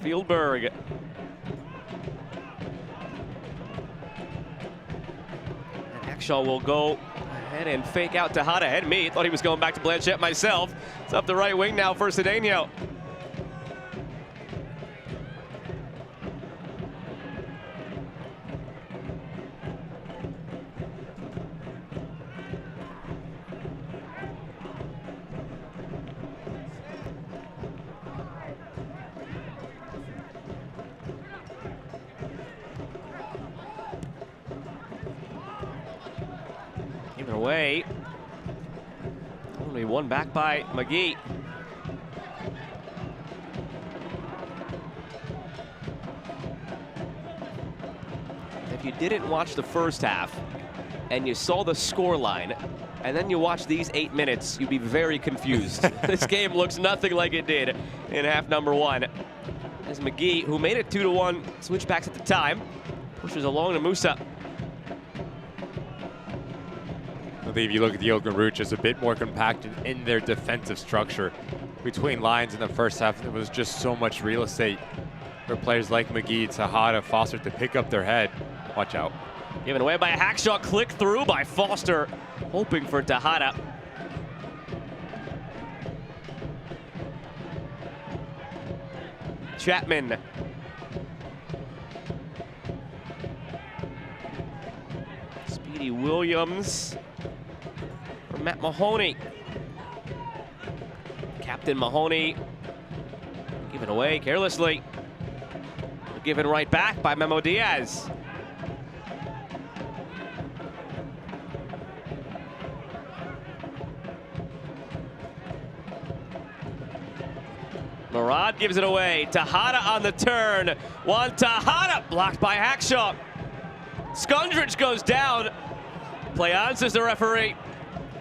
S1: Fieldberg. And Hackshaw will go ahead and fake out Tejada. And me, thought he was going back to Blanchette myself. It's up the right wing now for Cedeno. Either way, only one back by McGee. If you didn't watch the first half and you saw the score line and then you watch these 8 minutes, you'd be very confused. This game looks nothing like it did in half number one. As McGee, who made it 2-1 switchbacks at the time, pushes along to Musa.
S2: I believe you look at the Oakland Roots, just a bit more compacted in their defensive structure. Between lines in the first half, there was just so much real estate for players like McGee, Tejada, Foster to pick up their head. Watch out.
S1: Given away by Hackshaw, click through by Foster, hoping for Tejada. Chapman. Speedy Williams. Matt Mahoney. Captain Mahoney given away carelessly. Given right back by Memo Diaz. Murad gives it away. Tejada on the turn. One Tejada blocked by Hackshaw. Skundrich goes down. Play on, says the referee.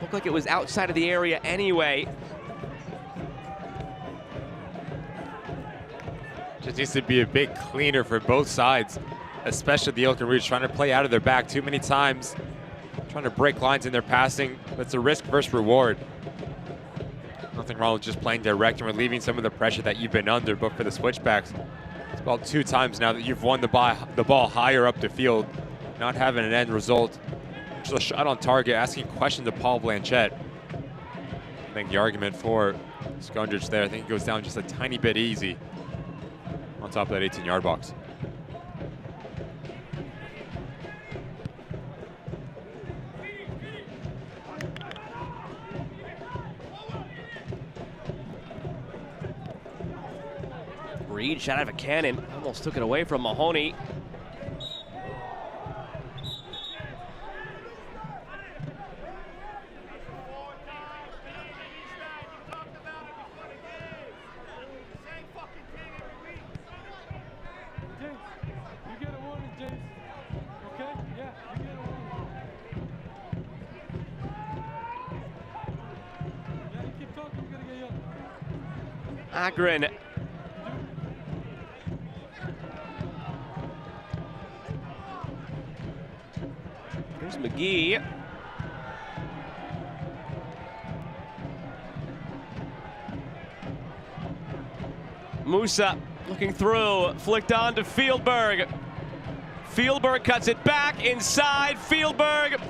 S1: Looked like it was outside of the area anyway.
S2: Just needs to be a bit cleaner for both sides, especially the Oakland Roots trying to play out of their back too many times, trying to break lines in their passing. It's a risk versus reward. Nothing wrong with just playing direct and relieving some of the pressure that you've been under, but for the switchbacks, it's about 2 times now that you've won the ball higher up the field, not having an end result. Just a shot on target, asking questions of Paul Blanchette. I think the argument for Skundrich there, I think it goes down just a tiny bit easy on top of that 18-yard box.
S1: Reed shot out of a cannon, almost took it away from Mahoney. Akron. Here's McGee. Musa looking through, flicked on to Fieldberg. Fieldberg cuts it back inside. Fieldberg.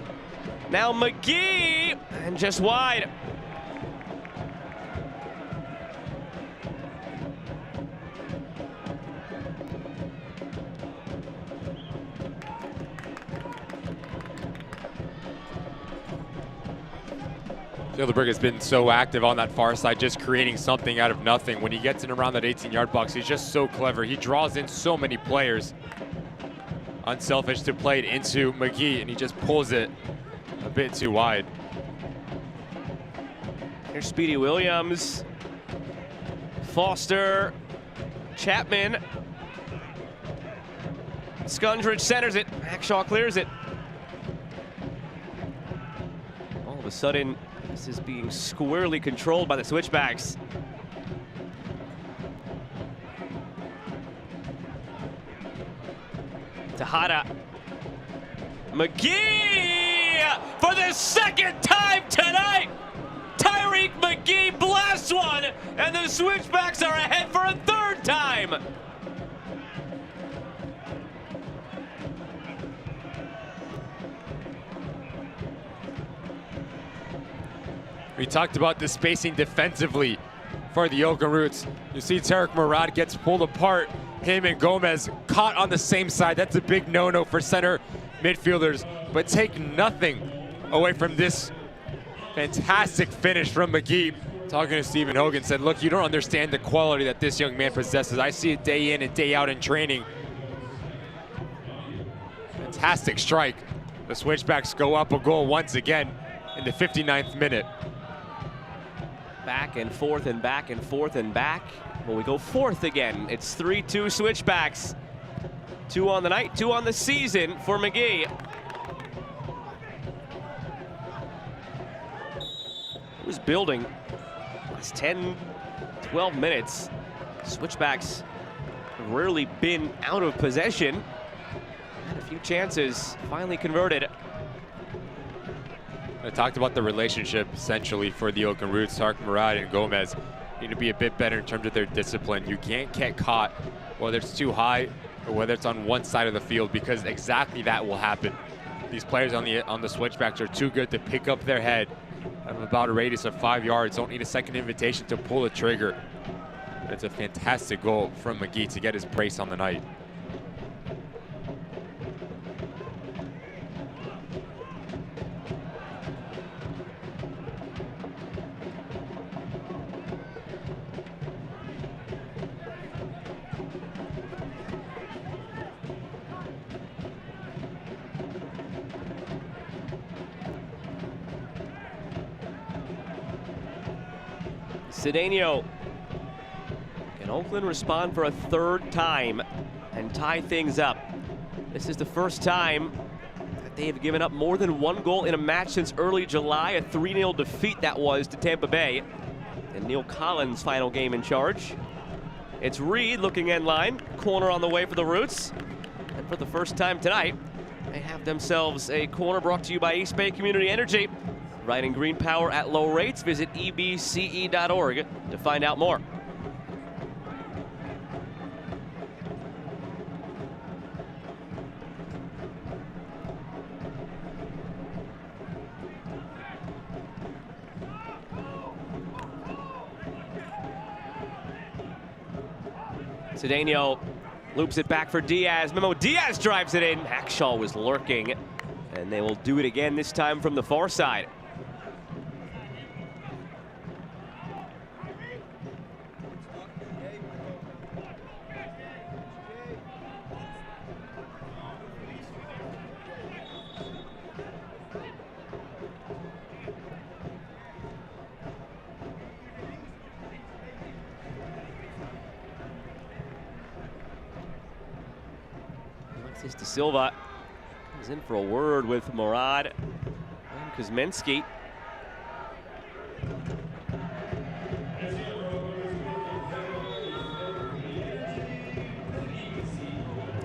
S1: Now McGee, and just wide.
S2: Hildebrand has been so active on that far side, just creating something out of nothing. When he gets in around that 18-yard box, he's just so clever. He draws in so many players. Unselfish to play it into McGee, and he just pulls it a bit too wide.
S1: Here's Speedy Williams. Foster. Chapman. Skundridge centers it. Hackshaw clears it. All of a sudden, this is being squarely controlled by the Switchbacks. Tejada. McGee for the second time tonight. Tyreek McGee blasts one, and the Switchbacks are ahead for a third time.
S2: We talked about the spacing defensively for the Oakland Roots. You see Tarek Murad gets pulled apart. Him and Gomez caught on the same side. That's a big no-no for center midfielders. But take nothing away from this fantastic finish from McGee. Talking to Stephen Hogan, said, look, you don't understand the quality that this young man possesses. I see it day in and day out in training. Fantastic strike. The Switchbacks go up a goal once again in the 59th minute.
S1: Back and forth and back and forth and back. Well, we go fourth again. It's 3-2 Switchbacks. 2 on the night, 2 on the season for McGee. It was building. It's 10, 12 minutes. Switchbacks have rarely been out of possession. Had a few chances, finally converted.
S2: I talked about the relationship essentially for the Oakland Roots. Tarek Murad and Gomez need to be a bit better in terms of their discipline. You can't get caught, whether it's too high or whether it's on one side of the field, because exactly that will happen. These players on the Switchbacks are too good to pick up their head of about a radius of 5 yards. Don't need a second invitation to pull the trigger. But it's a fantastic goal from McGee to get his brace on the night.
S1: Cedeno. Can Oakland respond for a third time and tie things up? This is the first time that they have given up more than 1 goal in a match since early July. A 3-0 defeat that was to Tampa Bay. And Neil Collins' final game in charge. It's Reed looking end line. Corner on the way for the Roots. And for the first time tonight, they have themselves a corner brought to you by East Bay Community Energy. Providing green power at low rates. Visit ebce.org to find out more. Cedeno loops it back for Diaz. Memo Diaz drives it in. Hackshaw was lurking, and they will do it again, this time from the far side. Alexis De Silva is in for a word with Murad and Kuzminski.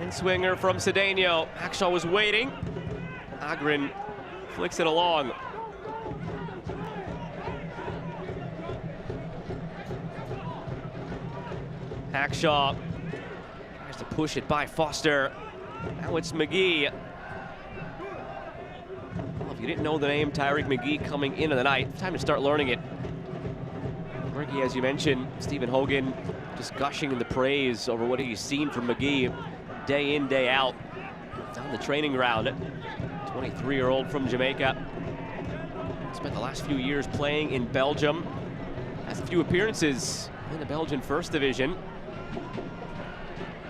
S1: And swinger from Cedeno. Hackshaw was waiting. Agrin flicks it along. Hackshaw tries to push it by Foster. Now it's McGee. Well, if you didn't know the name Tyreek McGee coming into the night, it's time to start learning it. Ricky, as you mentioned, Stephen Hogan just gushing in the praise over what he's seen from McGee day in, day out on the training ground. 23-year-old from Jamaica. spent the last few years playing in Belgium. Has a few appearances in the Belgian First Division.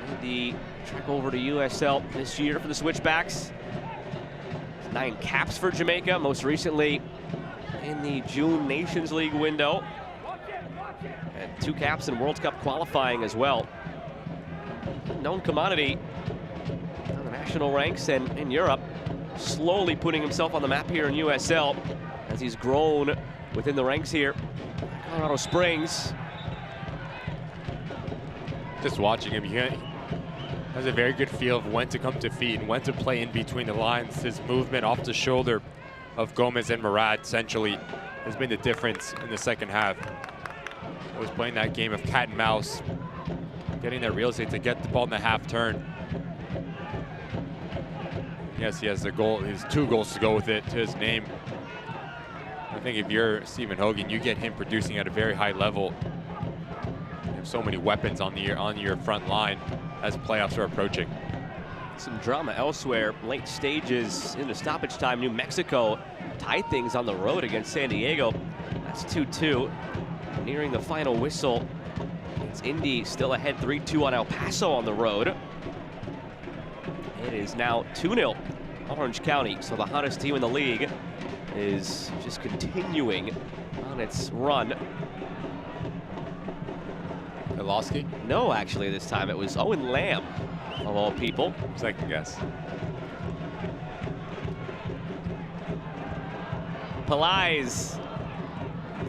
S1: Made the trek over to USL this year for the Switchbacks. 9 caps for Jamaica, most recently in the June Nations League window. And 2 caps in World Cup qualifying as well. Known commodity on the national ranks and in Europe. Slowly putting himself on the map here in USL as he's grown within the ranks here. Colorado Springs.
S2: Just watching him, he has a very good feel of when to come to feet and when to play in between the lines. His movement off the shoulder of Gomez and Murad essentially has been the difference in the second half. I was playing that game of cat and mouse, getting that real estate to get the ball in the half turn. Yes, he has the goal. He has 2 goals to go with it to his name. I think if you're Stephen Hogan, you get him producing at a very high level. You have so many weapons on your front line as playoffs are approaching.
S1: Some drama elsewhere. Late stages into stoppage time. New Mexico tied things on the road against San Diego. That's 2-2. Nearing the final whistle. It's Indy still ahead 3-2 on El Paso on the road. It is now 2-0 Orange County. So the hottest team in the league is just continuing on its run.
S2: Iloski?
S1: No, actually, this time it was Owen Lamb, of all people.
S2: Second guess.
S1: Palais.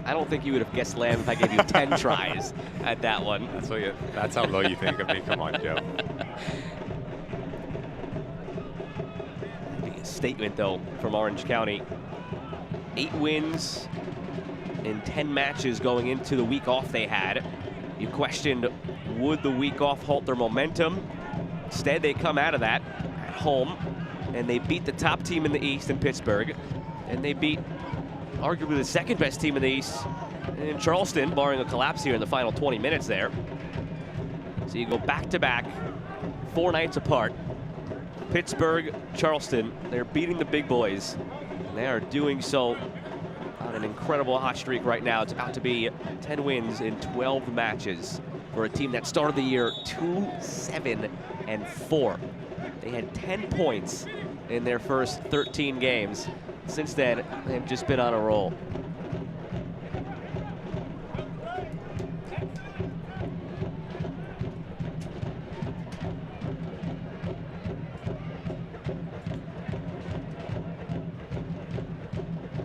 S1: I don't think you would have guessed Lamb if I gave you 10 tries at that one.
S2: That's how low you think of me. Come on, Joe.
S1: A statement, though, from Orange County. 8 wins in 10 matches going into the week off they had. You questioned, would the week off halt their momentum? Instead, they come out of that at home, and they beat the top team in the East in Pittsburgh, and they beat arguably the second best team in the East in Charleston, barring a collapse here in the final 20 minutes there. So you go back-to-back, 4 nights apart. Pittsburgh, Charleston, they're beating the big boys. And they are doing so on an incredible hot streak right now. It's about to be 10 wins in 12 matches for a team that started the year 2-7-4. They had 10 points in their first 13 games. Since then, they've just been on a roll.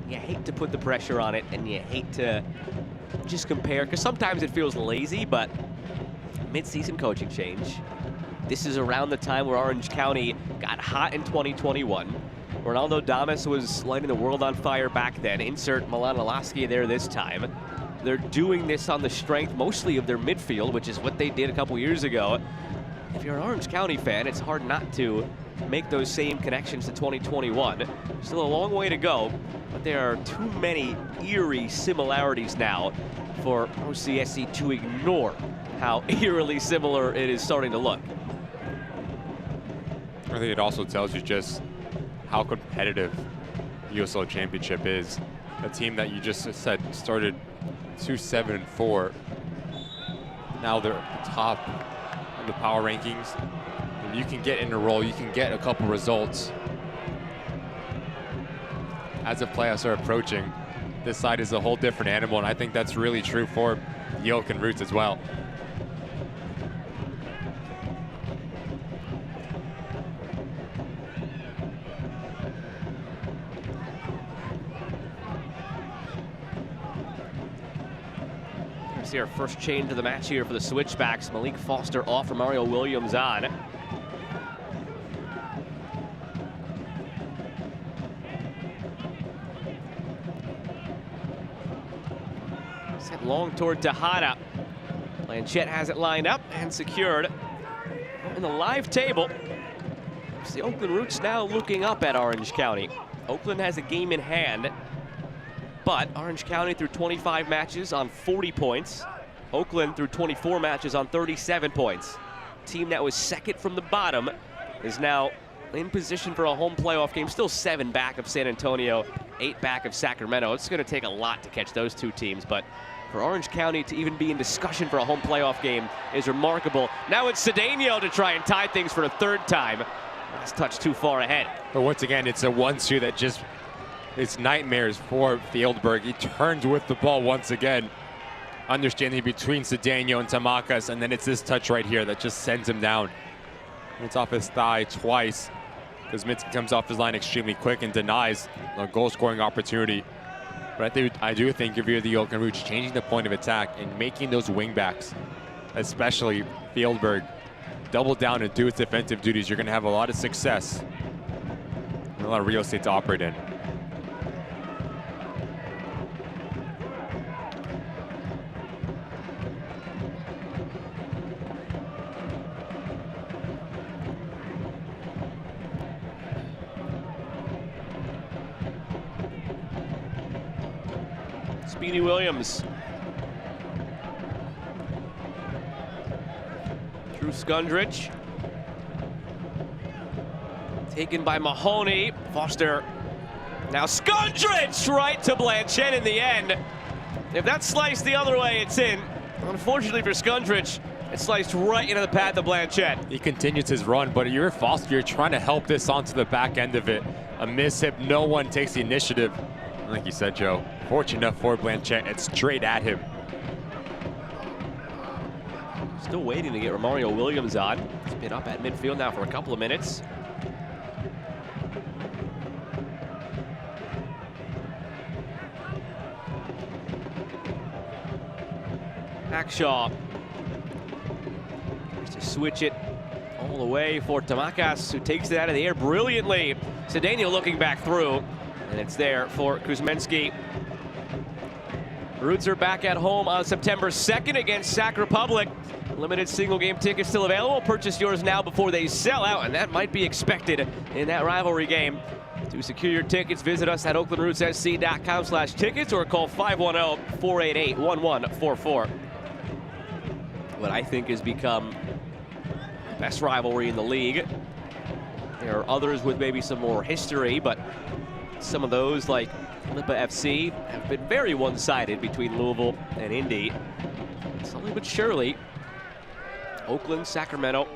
S1: You hate to put the pressure on it, and you hate to just compare, because sometimes it feels lazy, but mid-season coaching change. This is around the time where Orange County got hot in 2021. Ronaldo Damas was lighting the world on fire back then. Insert Milan Alaski there this time. They're doing this on the strength mostly of their midfield, which is what they did a couple years ago. If you're an Orange County fan, it's hard not to make those same connections to 2021. Still a long way to go, but there are too many eerie similarities now for OCSC to ignore how eerily similar it is starting to look.
S2: I think it also tells you just how competitive the USL Championship is. A team that you just said started 2-7-4. Now they're at the top of the power rankings. And you can get in a roll, you can get a couple results. As the playoffs are approaching, this side is a whole different animal, and I think that's really true for the Oakland Roots as well.
S1: See our first change of the match here for the Switchbacks. Malik Foster off for Mario Williams on. Set long toward Tejada. Blanchette has it lined up and secured. In the live table, it's the Oakland Roots now looking up at Orange County. Oakland has a game in hand, but Orange County through 25 matches on 40 points. Oakland through 24 matches on 37 points. Team that was second from the bottom is now in position for a home playoff game. Still 7 back of San Antonio 8 back of Sacramento. It's going to take a lot to catch those two teams, but for Orange County to even be in discussion for a home playoff game is remarkable. Now it's Cedeno to try and tie things for a third time. That's touched too far ahead.
S2: But once again, it's a 1-2 that just is nightmares for Fieldberg. He turns with the ball once again, understanding between Cedeno and Tamakas, and then it's this touch right here that just sends him down. It's off his thigh twice. Kuzminski comes off his line extremely quick and denies a goal-scoring opportunity. But I do think if you're the Oakland Roots, changing the point of attack and making those wingbacks, especially Fieldberg, double down and do its defensive duties, you're going to have a lot of success and a lot of real estate to operate in.
S1: Speedy Williams. Drew Skundrich. Taken by Mahoney. Foster. Now Skundrich right to Blanchett in the end. If that's sliced the other way, it's in. Unfortunately for Skundrich, it sliced right into the path of Blanchett.
S2: He continues his run, but you're Foster. You're trying to help this onto the back end of it. A miship. No one takes the initiative. Like you said, Joe, fortunate enough for Blanchett, it's straight at him.
S1: Still waiting to get Romario Williams on. He's been up at midfield now for a couple of minutes. Hackshaw tries to switch it all the way for Tamakas, who takes it out of the air brilliantly. Cedeno looking back through. And it's there for Kuzminski. Roots are back at home on September 2nd against Sac Republic. Limited single game tickets still available. Purchase yours now before they sell out, and that might be expected in that rivalry game. To secure your tickets, visit us at oaklandrootssc.com/tickets or call 510-488-1144. What I think has become the best rivalry in the league. There are others with maybe some more history, but some of those, like Lipa FC, have been very one-sided between Louisville and Indy. Slowly but surely, Oakland, Sacramento,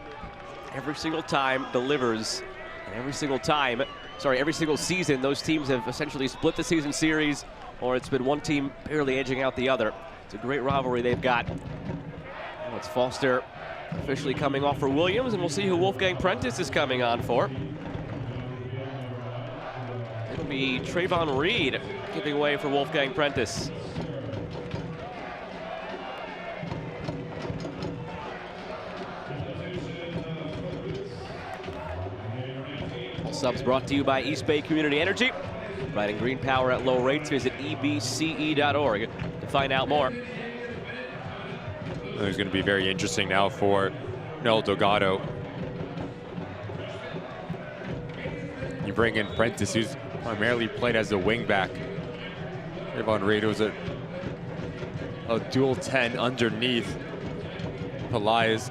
S1: every single time delivers. And every single season, those teams have essentially split the season series, or it's been one team barely edging out the other. It's a great rivalry they've got. Well, it's Foster officially coming off for Williams, and we'll see who Wolfgang Prentice is coming on for. It'll be Trayvon Reed giving way for Wolfgang Prentice. All subs brought to you by East Bay Community Energy. Providing green power at low rates. Visit ebce.org to find out more.
S2: It's going to be very interesting now for Noel Delgado. You bring in Prentice, who's primarily played as a wingback. Trayvon Reed was a dual 10 underneath Pelaez.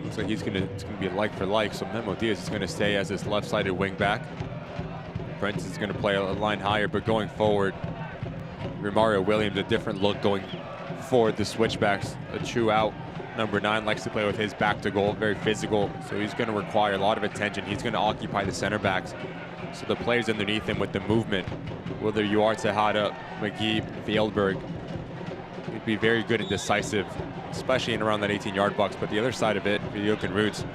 S2: Looks like it's gonna be a like for like. So Memo Diaz is gonna stay as this left-sided wingback. Prentice is gonna play a line higher, but going forward, Romario Williams, a different look going forward. The switchbacks, a true out. Number 9 likes to play with his back to goal, very physical, so he's going to require a lot of attention. He's going to occupy the center backs. So the players underneath him with the movement, whether you are Tejada, McGee, Fieldberg, he'd be very good and decisive, especially in around that 18-yard box. But the other side of it, for the Oakland Roots,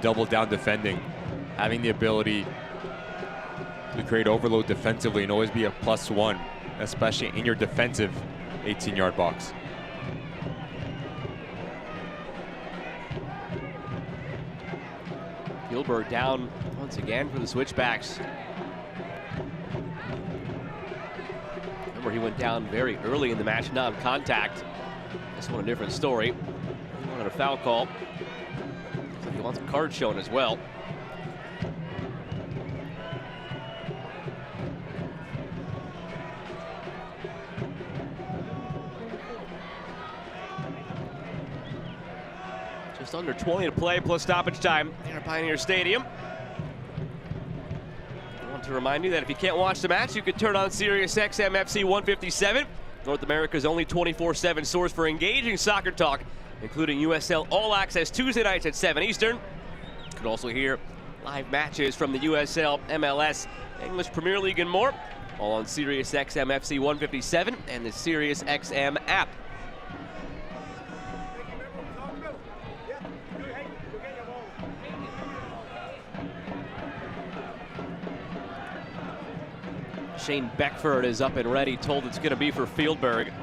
S2: double down defending, having the ability to create overload defensively and always be a +1, especially in your defensive 18-yard box.
S1: Fieldberg down once again for the Switchbacks. Remember, he went down very early in the match, non-contact. This one a different story. He wanted a foul call. Looks like he wants a card shown as well. Just under 20 to play plus stoppage time here at Pioneer Stadium. 1-2 to remind you that if you can't watch the match, you can turn on Sirius XM FC 157, North America's only 24/7 source for engaging soccer talk, including USL All Access Tuesday nights at 7 Eastern. You can also hear live matches from the USL, MLS, English Premier League, and more, all on Sirius XM FC 157 and the Sirius XM app. Shane Beckford is up and ready, told it's going to be for Fieldberg.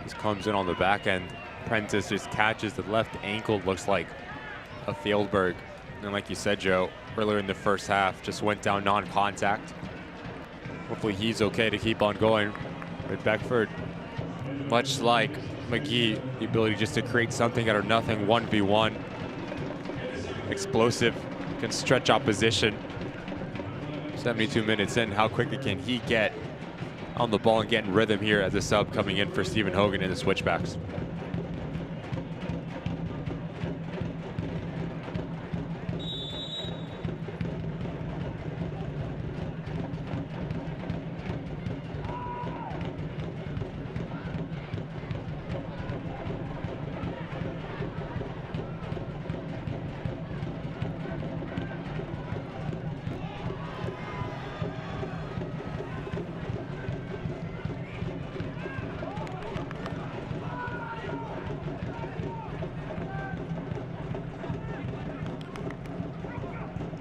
S2: This comes in on the back end. Prentice just catches the left ankle, looks like a Fieldberg. And like you said, Joe, earlier in the first half, just went down non-contact. Hopefully he's okay to keep on going. But Beckford, much like McGee, the ability just to create something out of nothing, 1v1. Explosive, can stretch opposition. 72 minutes in, how quickly can he get on the ball and get in rhythm here as a sub coming in for Stephen Hogan in the Switchbacks.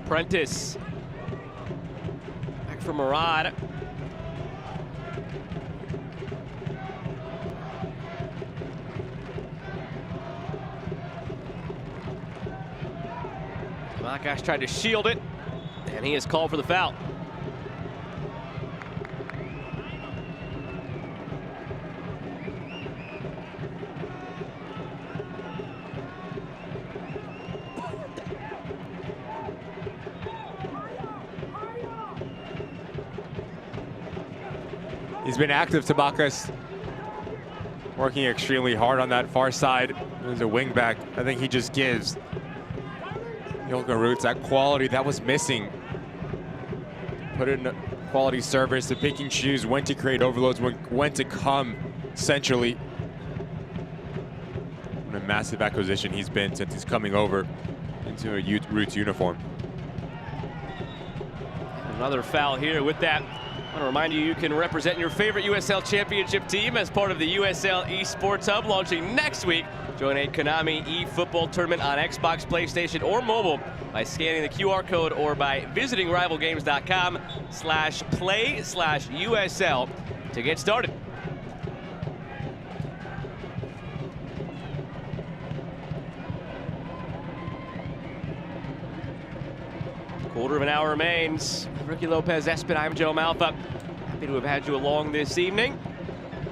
S1: Prentice. Back for Murad. Makash tried to shield it, and he is called for the foul.
S2: He's been active, Tabakas, working extremely hard on that far side. There's a wing back. I think he just gives the Oakland Roots that quality that was missing. Put in a quality service, the pick and choose, when to create overloads, when to come centrally. What a massive acquisition he's been since he's coming over into a Roots uniform.
S1: Another foul here with that. I want to remind you, you can represent your favorite USL Championship team as part of the USL Esports Hub launching next week. Join a Konami eFootball tournament on Xbox, PlayStation, or mobile by scanning the QR code or by visiting rivalgames.com/play/USL to get started. Quarter of an hour remains. Ricky Lopez, Espen, I'm Joe Malfa. Happy to have had you along this evening.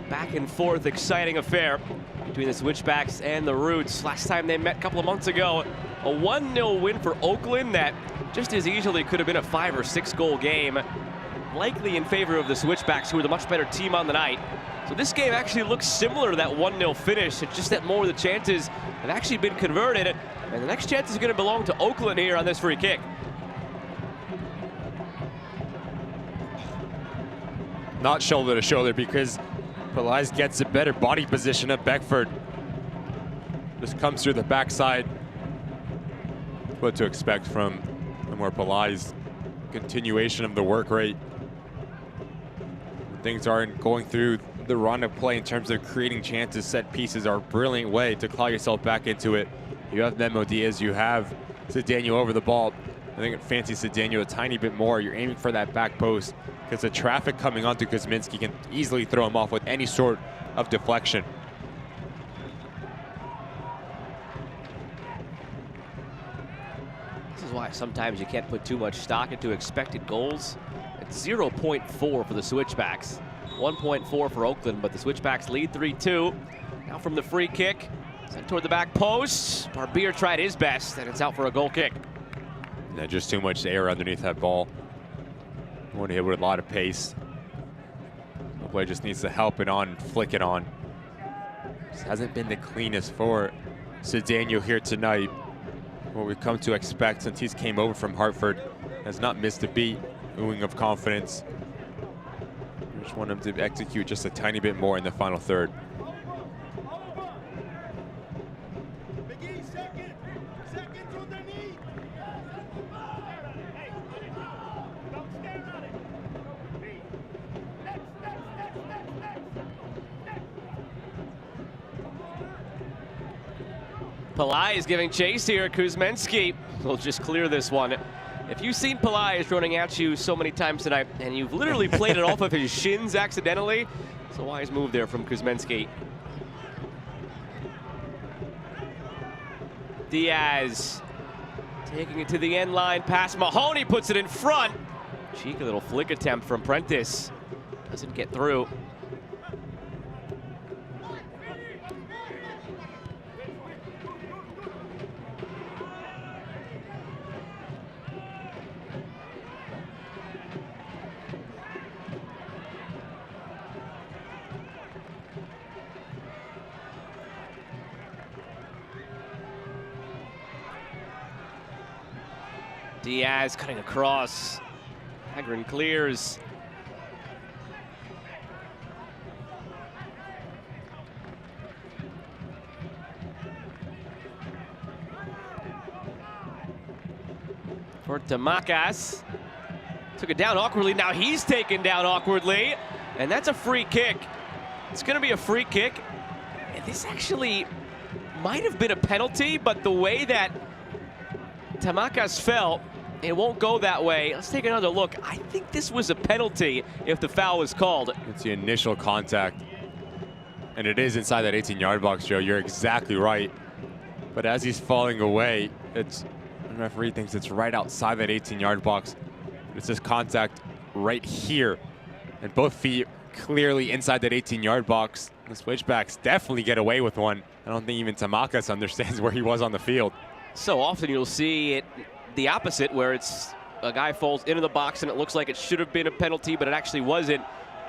S1: Back and forth, exciting affair between the Switchbacks and the Roots. Last time they met a couple of months ago, a 1-0 win for Oakland that just as easily could have been a 5 or 6 goal game, likely in favor of the Switchbacks, who were the much better team on the night. So this game actually looks similar to that 1-0 finish. It's just that more of the chances have actually been converted, and the next chance is going to belong to Oakland here on this free kick.
S2: Not shoulder to shoulder because Pelais gets a better body position of Beckford. Just comes through the backside. What to expect from more Pelais. Continuation of the work rate. Things aren't going through the run of play in terms of creating chances. Set pieces are a brilliant way to claw yourself back into it. You have Memo Diaz, you have Cedeno over the ball. I think it fancies Cedeno a tiny bit more. You're aiming for that back post because the traffic coming onto Kuzminski can easily throw him off with any sort of deflection.
S1: This is why sometimes you can't put too much stock into expected goals. It's 0.4 for the Switchbacks, 1.4 for Oakland, but the Switchbacks lead 3-2. Now from the free kick, sent toward the back post. Barbier tried his best, and it's out for a goal kick.
S2: Yeah, just too much air underneath that ball. Want to hit with a lot of pace. The player just needs to help it on, flick it on. This hasn't been the cleanest for Cedeno here tonight. What we've come to expect since he's came over from Hartford. Has not missed a beat, oohing of confidence. We just want him to execute just a tiny bit more in the final third.
S1: Pillai is giving chase here. Kuzminski will just clear this one. If you've seen Pillai running at you so many times tonight, and you've literally played it off of his shins accidentally, it's a wise move there from Kuzminski. Diaz taking it to the end line past Mahoney, puts it in front. Cheeky little flick attempt from Prentice. Doesn't get through. Diaz cutting across. Hagren clears. For Tamakas. Took it down awkwardly. Now he's taken down awkwardly. And that's a free kick. It's going to be a free kick. And this actually might have been a penalty, but the way that Tamakas fell, it won't go that way. Let's take another look. I think this was a penalty if the foul was called.
S2: It's the initial contact. And it is inside that 18-yard box, Joe. You're exactly right. But as he's falling away, the referee thinks it's right outside that 18-yard box. It's this contact right here. And both feet clearly inside that 18-yard box. The Switchbacks definitely get away with one. I don't think even Tamakas understands where he was on the field.
S1: So often you'll see it the opposite, where it's a guy falls into the box and it looks like it should have been a penalty, but it actually wasn't.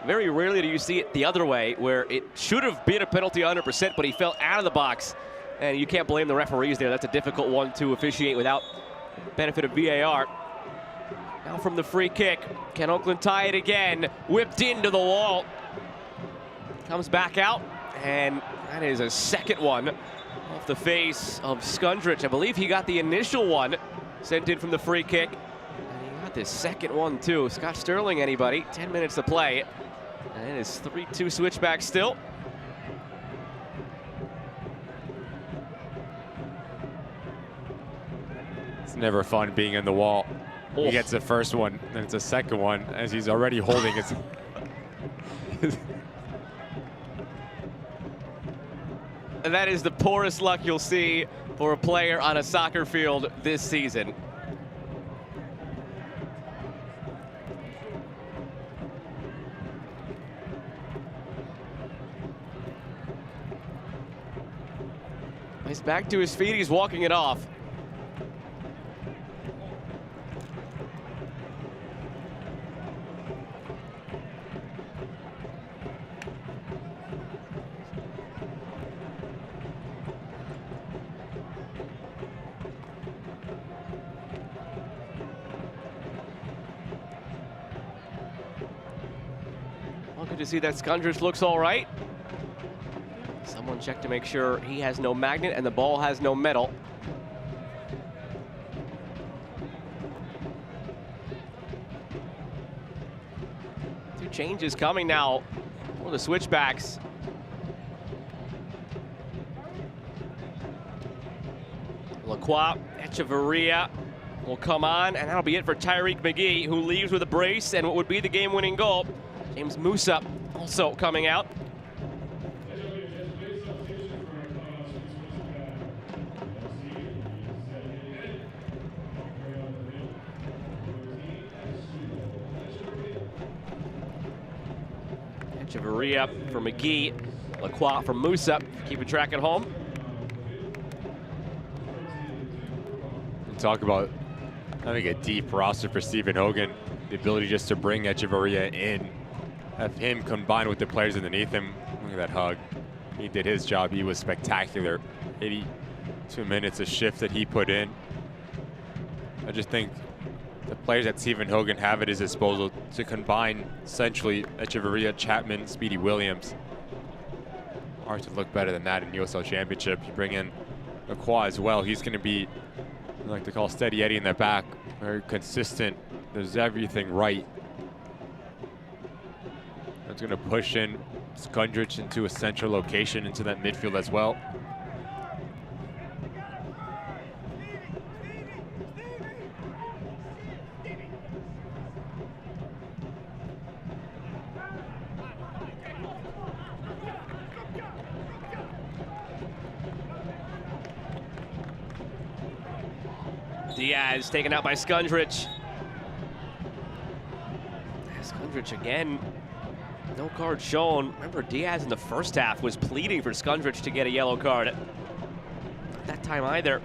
S1: Very rarely do you see it the other way, where it should have been a penalty 100%, but he fell out of the box. And you can't blame the referees there. That's a difficult one to officiate without benefit of VAR. Now from the free kick, can Oakland tie it again? Whipped into the wall. Comes back out, and that is a second one off the face of Skundrich. I believe he got the initial one sent in from the free kick. And he got this second one too. Scott Sterling, anybody? 10 minutes to play. And it is 3-2 Switchback still.
S2: It's never fun being in the wall. He gets the first one, then it's a second one as he's already holding his.
S1: And that is the poorest luck you'll see for a player on a soccer field this season. He's back to his feet, he's walking it off. Good to see that Skundrich looks all right. Someone check to make sure he has no magnet and the ball has no metal. Two changes coming now for the Switchbacks. Lacroix, Echeverria will come on, and that'll be it for Tyreek McGee, who leaves with a brace and what would be the game-winning goal. James Musa also coming out. Echeverria for McGee, Lacroix for Musa. Keeping track at home.
S2: Talk about having a deep roster for Stephen Hogan. The ability just to bring Echeverria in. Have him combined with the players underneath him. Look at that hug. he did his job. He was spectacular. 82 minutes of shift that he put in. I just think the players that Stephen Hogan have at his disposal to combine essentially Echeverria, Chapman, Speedy Williams. Hard to look better than that in USL Championship. You bring in Aqua as well. He's going to be, I like to call Steady Eddie in the back. Very consistent. Does everything right. That's going to push in Skundrich into a central location into that midfield as well.
S1: Diaz taken out by Skundrich. Skundrich again, no card shown. Remember, Diaz in the first half was pleading for Skundrich to get a yellow card. Not that time either.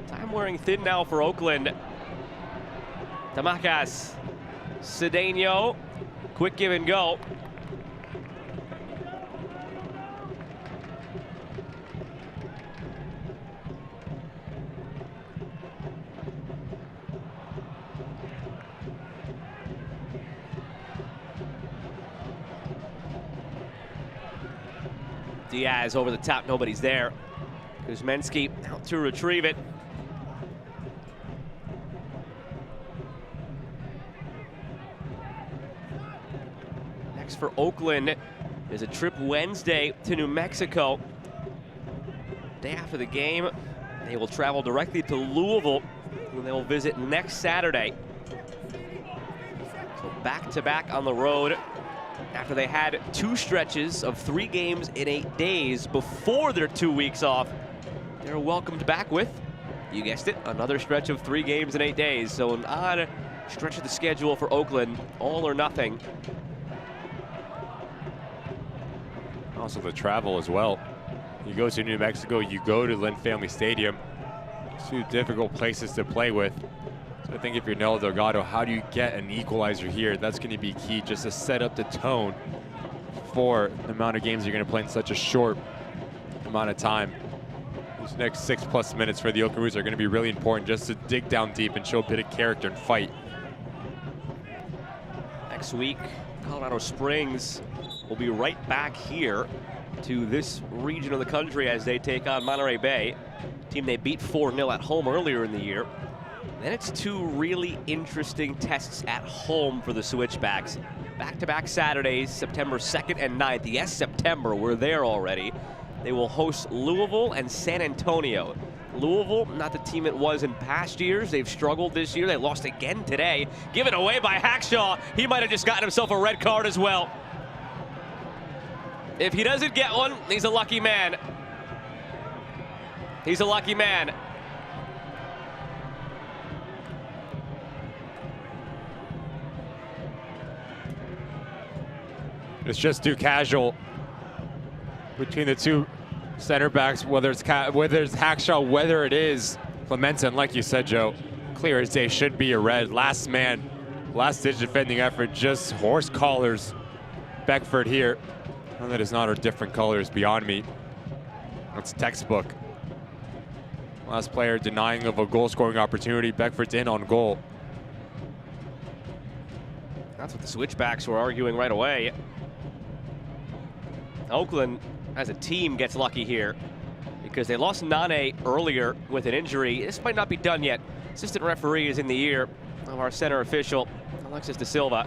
S1: Time wearing thin now for Oakland. Tamakas, Cedeno, quick give and go. Diaz over the top, nobody's there. Kuzmenski out to retrieve it. Next for Oakland is a trip Wednesday to New Mexico. Day after the game, they will travel directly to Louisville, and they will visit next Saturday. So back-to-back on the road, after they had 2 stretches of 3 games in 8 days before their 2 weeks off. They're welcomed back with, you guessed it, another stretch of 3 games in 8 days. So an odd stretch of the schedule for Oakland, all or nothing.
S2: Also the travel as well. You go to New Mexico, you go to Lynn Family Stadium. 2 difficult places to play with. So I think if you're Nel Delgado, how do you get an equalizer here? That's going to be key, just to set up the tone for the amount of games you're going to play in such a short amount of time. These next 6+ minutes for the Oakland Roots are going to be really important, just to dig down deep and show a bit of character and fight.
S1: Next week, Colorado Springs will be right back here to this region of the country as they take on Monterey Bay, team they beat 4-0 at home earlier in the year. Then it's 2 really interesting tests at home for the Switchbacks. Back-to-back Saturdays, September 2nd and 9th. Yes, September, we're there already. They will host Louisville and San Antonio. Louisville, not the team it was in past years. They've struggled this year. They lost again today. Given away by Hackshaw. He might have just gotten himself a red card as well. If he doesn't get one, he's a lucky man. He's a lucky man.
S2: It's just too casual between the 2 center backs, whether it's Hackshaw, whether it is Clemente. And like you said, Joe, clear as day, should be a red. Last man, last ditch defending effort, just horse collars Beckford here. And that is not our different colors beyond me. That's textbook. Last player denying of a goal scoring opportunity. Beckford's in on goal.
S1: That's what the Switchbacks were arguing right away. Oakland, as a team, gets lucky here because they lost Nane earlier with an injury. This might not be done yet. Assistant referee is in the ear of our center official, Alexis De Silva.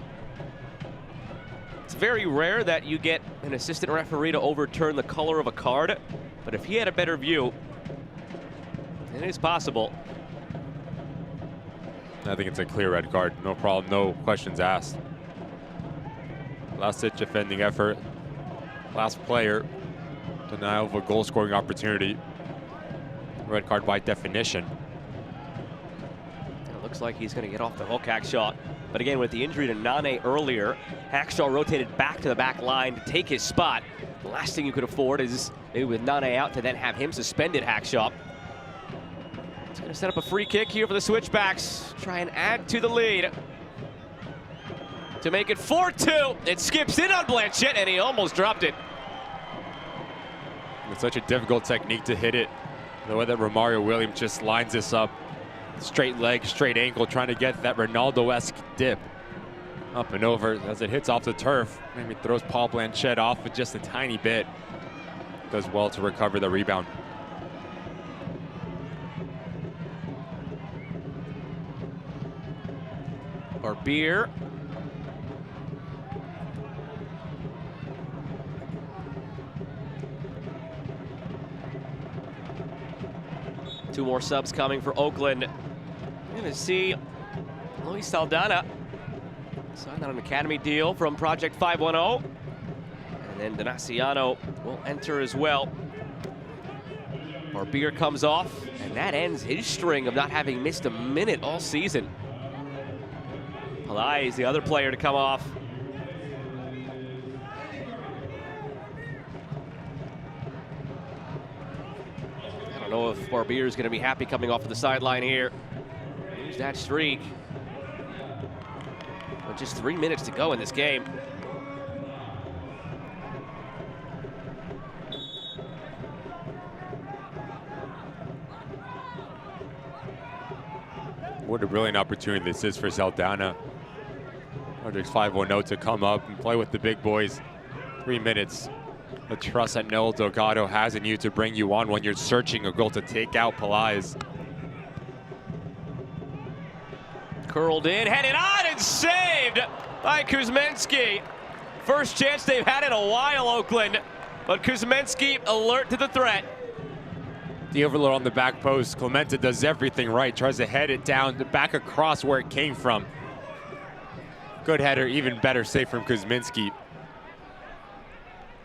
S1: It's very rare that you get an assistant referee to overturn the color of a card, but if he had a better view, it is possible.
S2: I think it's a clear red card. No problem, no questions asked. Last ditch defending effort. Last player, denial of a goal scoring opportunity. Red card by definition.
S1: It looks like he's going to get off the hook, Hackshaw. But again, with the injury to Nane earlier, Hackshaw rotated back to the back line to take his spot. The last thing you could afford is maybe with Nane out to then have him suspended, Hackshaw. It's going to set up a free kick here for the Switchbacks. Try and add to the lead. To make it 4-2. It skips in on Blanchett, and he almost dropped it.
S2: It's such a difficult technique to hit it. The way that Romario Williams just lines this up. Straight leg, straight ankle, trying to get that Ronaldo-esque dip. Up and over as it hits off the turf. Maybe throws Paul Blanchett off with just a tiny bit. Does well to recover the rebound.
S1: Barbier. Two more subs coming for Oakland. We're going to see Luis Saldana sign on an academy deal from Project 510. And then Donaciano will enter as well. Barbier comes off, and that ends his string of not having missed a minute all season. Palai is the other player to come off. I don't know if Barbier is going to be happy coming off of the sideline here. Lose that streak. With just 3 minutes to go in this game.
S2: What a brilliant opportunity this is for Saldana. Project 510 to come up and play with the big boys. 3 minutes. The trust that Noel Delgado has in you to bring you on when you're searching a goal to take out Palais.
S1: Curled in, headed on, and saved by Kuzminski. First chance they've had in a while, Oakland. But Kuzminski alert to the threat.
S2: The overload on the back post. Clemente does everything right. Tries to head it down, back across where it came from. Good header, even better save from Kuzminski.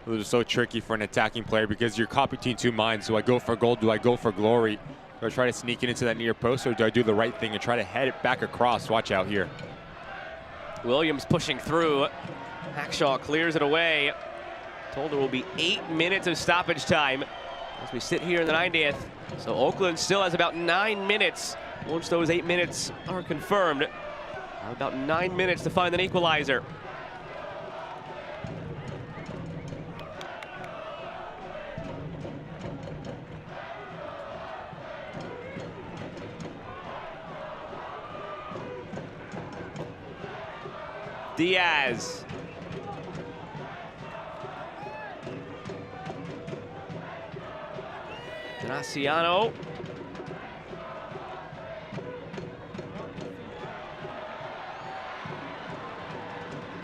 S2: It was so tricky for an attacking player because you're caught between two minds. Do I go for goal? Do I go for glory? Do I try to sneak it into that near post, or do I do the right thing and try to head it back across? Watch out here.
S1: Williams pushing through. Hackshaw clears it away. Told there will be 8 minutes of stoppage time as we sit here in the 90th. So Oakland still has about 9 minutes. Once those 8 minutes are confirmed, about 9 minutes to find an equalizer. Diaz. Donaciano.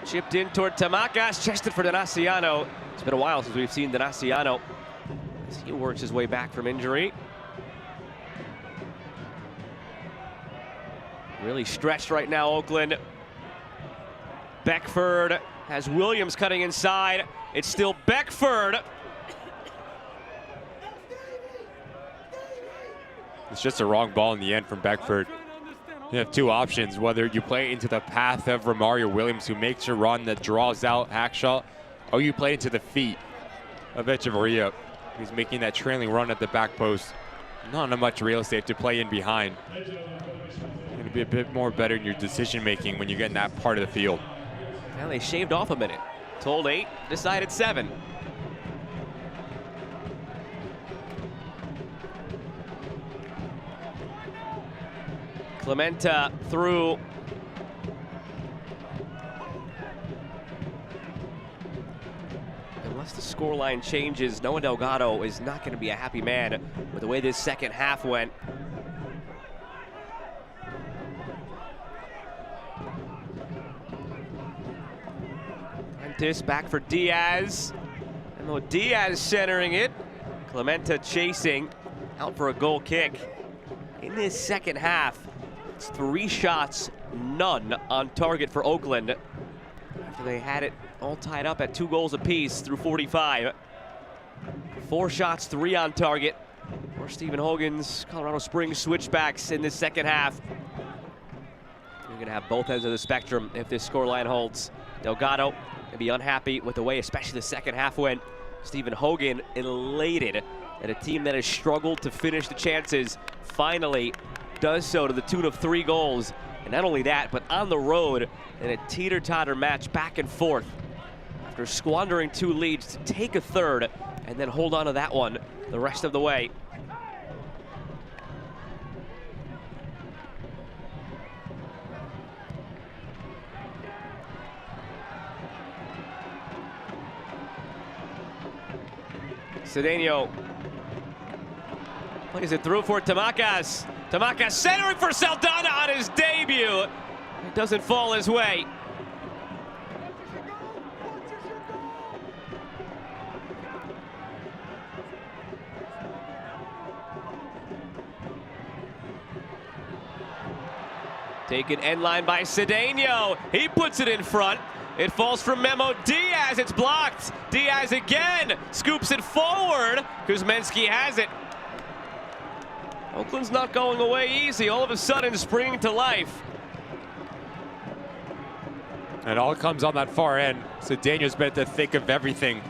S1: Chipped in toward Tamakas, chested for Donaciano. It's been a while since we've seen Donaciano as he works his way back from injury. Really stretched right now, Oakland. Beckford has Williams cutting inside. It's still Beckford.
S2: It's just a wrong ball in the end from Beckford. You have two options, whether you play into the path of Romario Williams, who makes a run that draws out Hackshaw, or you play into the feet of Echeverria, who's making that trailing run at the back post. Not much real estate to play in behind. You're going to be a bit more better in your decision making when you get in that part of the field.
S1: Now they shaved off a minute. Told 8, decided 7. Clemente through. Unless the scoreline changes, Noah Delgado is not going to be a happy man with the way this second half went. Prentice back for Diaz. And though Diaz centering it, Clemente chasing, out for a goal kick. In this second half, it's 3 shots, none on target for Oakland. After they had it all tied up at 2 goals apiece through 45. 4 shots, 3 on target for Stephen Hogan's Colorado Springs Switchbacks in this second half. You're gonna have both ends of the spectrum if this scoreline holds. Delgado gonna be unhappy with the way especially the second half went. Stephen Hogan elated that a team that has struggled to finish the chances finally does so to the tune of 3 goals. And not only that, but on the road in a teeter-totter match back and forth. After squandering 2 leads to take a third and then hold on to that one the rest of the way. Cedeno plays it through for Tamakas. Tamakas centering for Saldana on his debut. It doesn't fall his way. Taken end line by Cedeno. He puts it in front. It falls from Memo Diaz. It's blocked. Diaz again scoops it forward. Kuzminski has it. Oakland's not going away easy. All of a sudden springing to life.
S2: And all comes on that far end. Cedeno's been at the thick of everything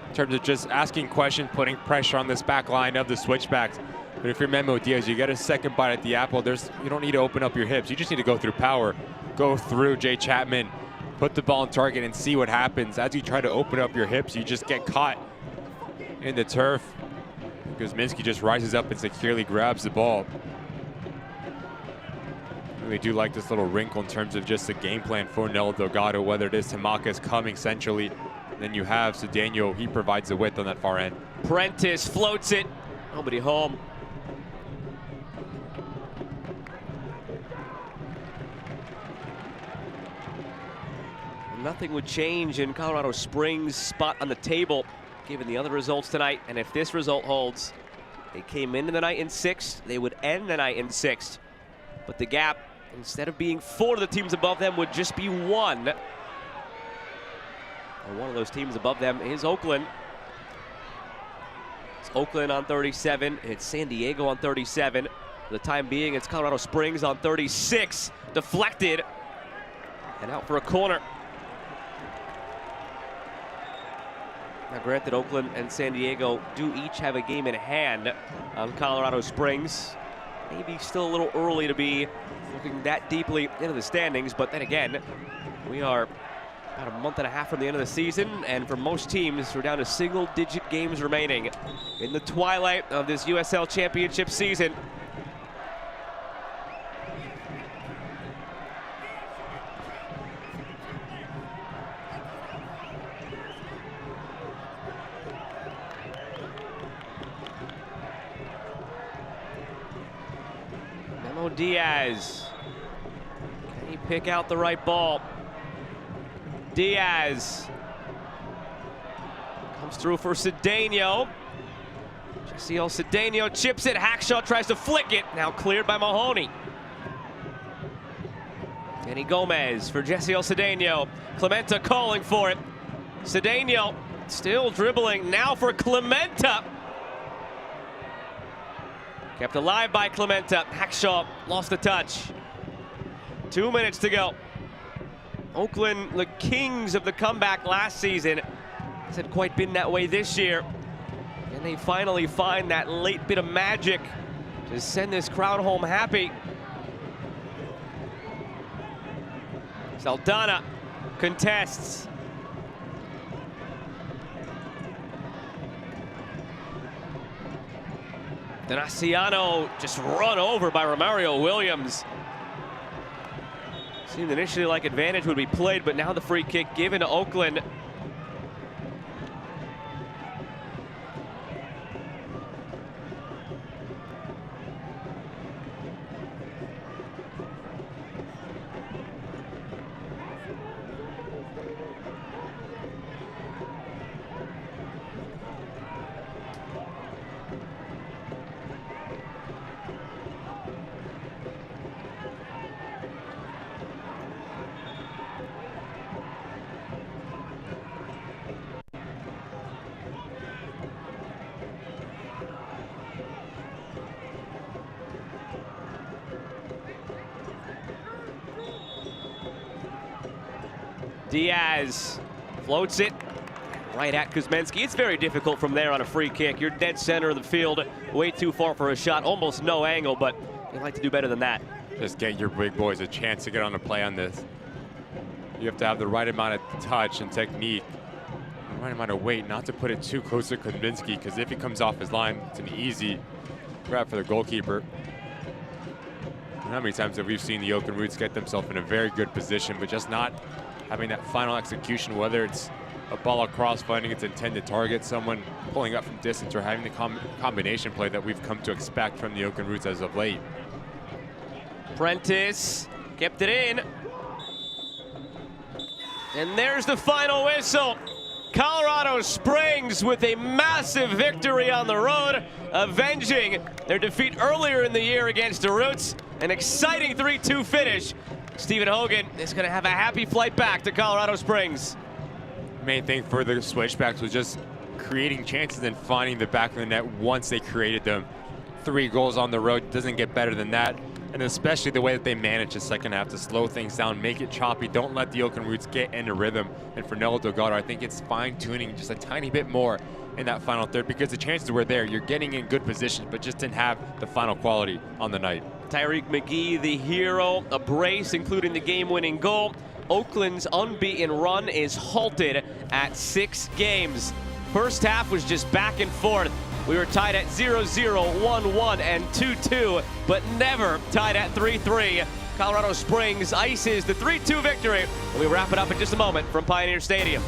S2: in terms of just asking questions, putting pressure on this back line of the Switchbacks. But if you're Memo Diaz, you get a second bite at the apple. You don't need to open up your hips. You just need to go through power. Go through Jay Chapman. Put the ball on target and see what happens. As you try to open up your hips, you just get caught in the turf. Kuzminski just rises up and securely grabs the ball. Really do like this little wrinkle in terms of just the game plan for Nel Delgado, whether it is Tamakas coming centrally, and then you have Cedeno. He provides the width on that far end.
S1: Prentice floats it. Nobody home. Nothing would change in Colorado Springs' spot on the table, given the other results tonight. And if this result holds, they came into the night in 6th. They would end the night in 6th. But the gap, instead of being 4 to the teams above them, would just be 1. And one of those teams above them is Oakland. It's Oakland on 37. It's San Diego on 37. For the time being, it's Colorado Springs on 36. Deflected and out for a corner. Now granted, Oakland and San Diego do each have a game in hand on Colorado Springs. Maybe still a little early to be looking that deeply into the standings, but then again, we are about a month and a half from the end of the season, and for most teams, we're down to single-digit games remaining in the twilight of this USL Championship season. Diaz, can he pick out the right ball? Diaz comes through for Cedeno. Jessiel Cedeno chips it. Hackshaw tries to flick it. Now cleared by Mahoney. Danny Gomez for Jessiel Cedeno. Clementa calling for it. Cedeno still dribbling now for Clementa. Kept alive by Clementa. Hackshaw lost the touch. 2 minutes to go. Oakland, the kings of the comeback last season, hasn't quite been that way this year. And they finally find that late bit of magic to send this crowd home happy. Saldana contests. Donaciano just run over by Romario Williams. Seemed initially like advantage would be played, but now the free kick given to Oakland. Diaz floats it right at Kuzminski. It's very difficult from there on a free kick. You're dead center of the field, way too far for a shot, almost no angle, but you'd like to do better than that.
S2: Just get your big boys a chance to get on a play on this. You have to have the right amount of touch and technique. Right amount of weight, not to put it too close to Kudzinski, because if he comes off his line, it's an easy grab for the goalkeeper. And how many times have we seen the Oakland Roots get themselves in a very good position, but just not having that final execution, whether it's a ball across finding its intended target, someone pulling up from distance, or having the combination play that we've come to expect from the Oakland Roots as of late.
S1: Prentice kept it in. And there's the final whistle. Colorado Springs with a massive victory on the road, avenging their defeat earlier in the year against the Roots. An exciting 3-2 finish. Stephen Hogan is going to have a happy flight back to Colorado Springs.
S2: Main thing for the Switchbacks was just creating chances and finding the back of the net once they created them. 3 goals on the road, doesn't get better than that. And especially the way that they managed the second half to slow things down, make it choppy, don't let the Oakland Roots get into rhythm. And for Nello Delgado, I think it's fine-tuning just a tiny bit more in that final third, because the chances were there. You're getting in good position, but just didn't have the final quality on the night.
S1: Tyreek McGee, the hero, a brace, including the game-winning goal. Oakland's unbeaten run is halted at 6 games. First half was just back and forth. We were tied at 0-0, 1-1, and 2-2, but never tied at 3-3. Colorado Springs ices the 3-2 victory. We wrap it up in just a moment from Pioneer Stadium.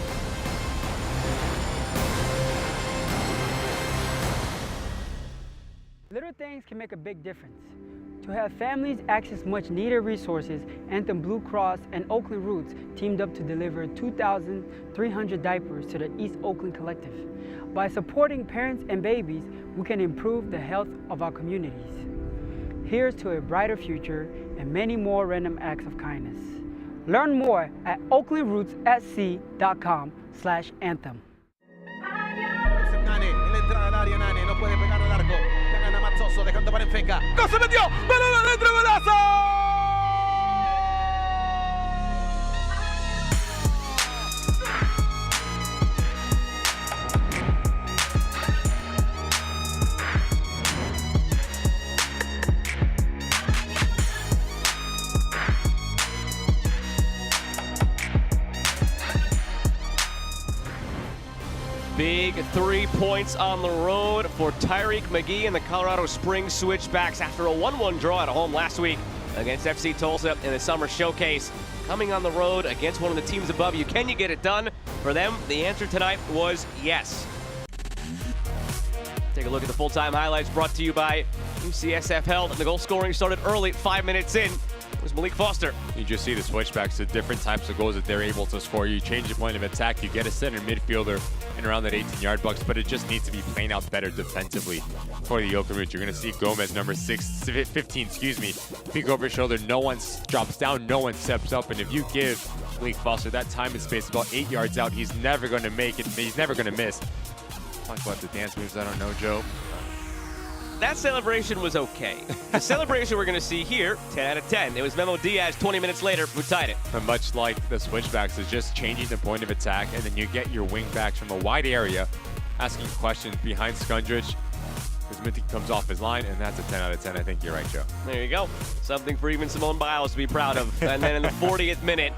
S16: Little things can make a big difference. To have families access much needed resources, Anthem Blue Cross and Oakland Roots teamed up to deliver 2,300 diapers to the East Oakland Collective. By supporting parents and babies, we can improve the health of our communities. Here's to a brighter future and many more random acts of kindness. Learn more at oaklandrootsatsc.com/anthem.
S6: Dejando para Enfeca. ¡No se metió! ¡Balón adentro, golazo!
S1: Big 3 points on the road for Tyreek McGee and the Colorado Springs Switchbacks after a 1-1 draw at home last week against FC Tulsa in the Summer Showcase. Coming on the road against one of the teams above you. Can you get it done? For them, the answer tonight was yes. Take a look at the full-time highlights brought to you by UCSF Health. The goal scoring started early, 5 minutes in. It was Malik Foster.
S2: You just see the Switchbacks, the different types of goals that they're able to score. You change the point of attack, you get a center midfielder in around that 18-yard box, but it just needs to be playing out better defensively for the Oakland Roots. You're going to see Gomez, number 15, peek over his shoulder. No one drops down, no one steps up, and if you give Malik Foster that time and space about 8 yards out, he's never going to make it. He's never going to miss. Talk about the dance moves, I don't know, Joe.
S1: That celebration was okay. The celebration we're going to see here, 10 out of 10. It was Memo Diaz 20 minutes later who tied it.
S2: And much like the Switchbacks, is just changing the point of attack, and then you get your wing backs from a wide area asking questions behind Skundrich. Kuzminski comes off his line, and that's a 10 out of 10. I think you're right, Joe.
S1: There you go. Something for even Simone Biles to be proud of. And then in the 40th minute,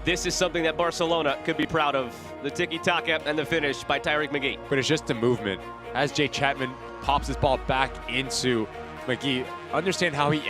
S1: this is something that Barcelona could be proud of. The tiki-taka and the finish by Tyreek McGee.
S2: But it's just the movement. As Jay Chapman pops his ball back into McGee, understand how he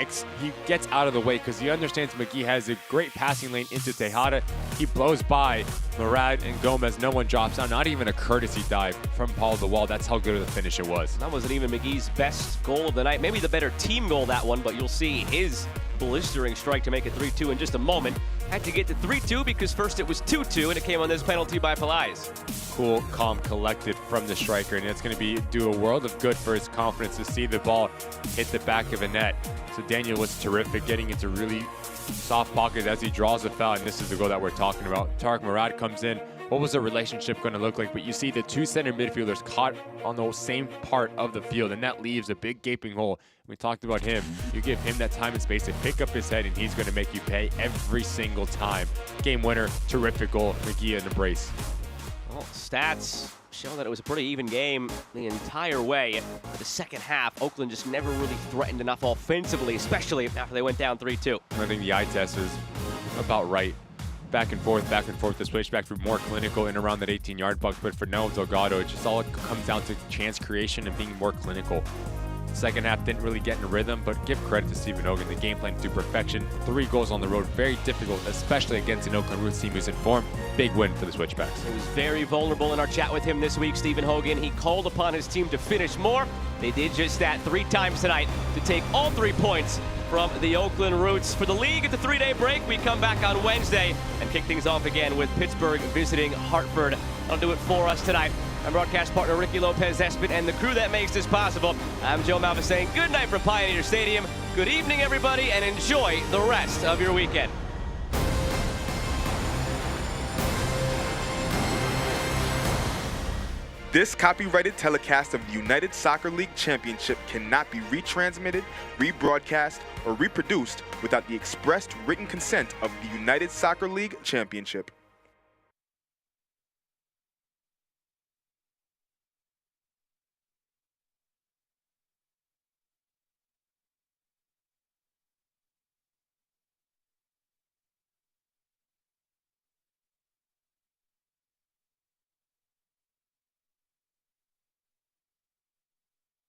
S2: gets out of the way, because he understands McGee has a great passing lane into Tejada. He blows by Murad and Gomez. No one drops down, not even a courtesy dive from Paul DeWall. That's how good of a finish it was.
S1: That wasn't even McGee's best goal of the night. Maybe the better team goal, that one, but you'll see his blistering strike to make it 3-2 in just a moment. Had to get to 3-2 because first it was 2-2, and it came on this penalty by Pelaez.
S2: Cool, calm, collected from the striker, and it's going to do a world of good for his confidence to see the ball hit the back of a net. So Daniel was terrific, getting into really soft pockets as he draws the foul, and this is the goal that we're talking about. Tarek Murad comes in. What was the relationship going to look like? But you see the two center midfielders caught on the same part of the field, and that leaves a big gaping hole. We talked about him. You give him that time and space to pick up his head, and he's going to make you pay every single time. Game winner, terrific goal. McGee in the brace.
S1: Well, stats show that it was a pretty even game the entire way. The second half, Oakland just never really threatened enough offensively, especially after they went down 3-2.
S2: I think the eye test is about right. back and forth. The Switchbacks were more clinical in around that 18-yard box, but for Noah Delgado, it just all comes down to chance creation and being more clinical. Second half didn't really get in rhythm, but give credit to Stephen Hogan. The game plan to perfection. 3 goals on the road, very difficult, especially against an Oakland Roots team who's in form. Big win for the Switchbacks.
S1: He was very vulnerable in our chat with him this week, Stephen Hogan. He called upon his team to finish more. They did just that 3 times tonight to take all 3 points from the Oakland Roots. For the league at the 3-day break, we come back on Wednesday and kick things off again with Pittsburgh visiting Hartford. That'll do it for us tonight. I'm broadcast partner Ricky Lopez-Espin and the crew that makes this possible. I'm Joe Malva saying good night from Pioneer Stadium. Good evening, everybody, and enjoy the rest of your weekend.
S17: This copyrighted telecast of the United Soccer League Championship cannot be retransmitted, rebroadcast, or reproduced without the expressed written consent of the United Soccer League Championship.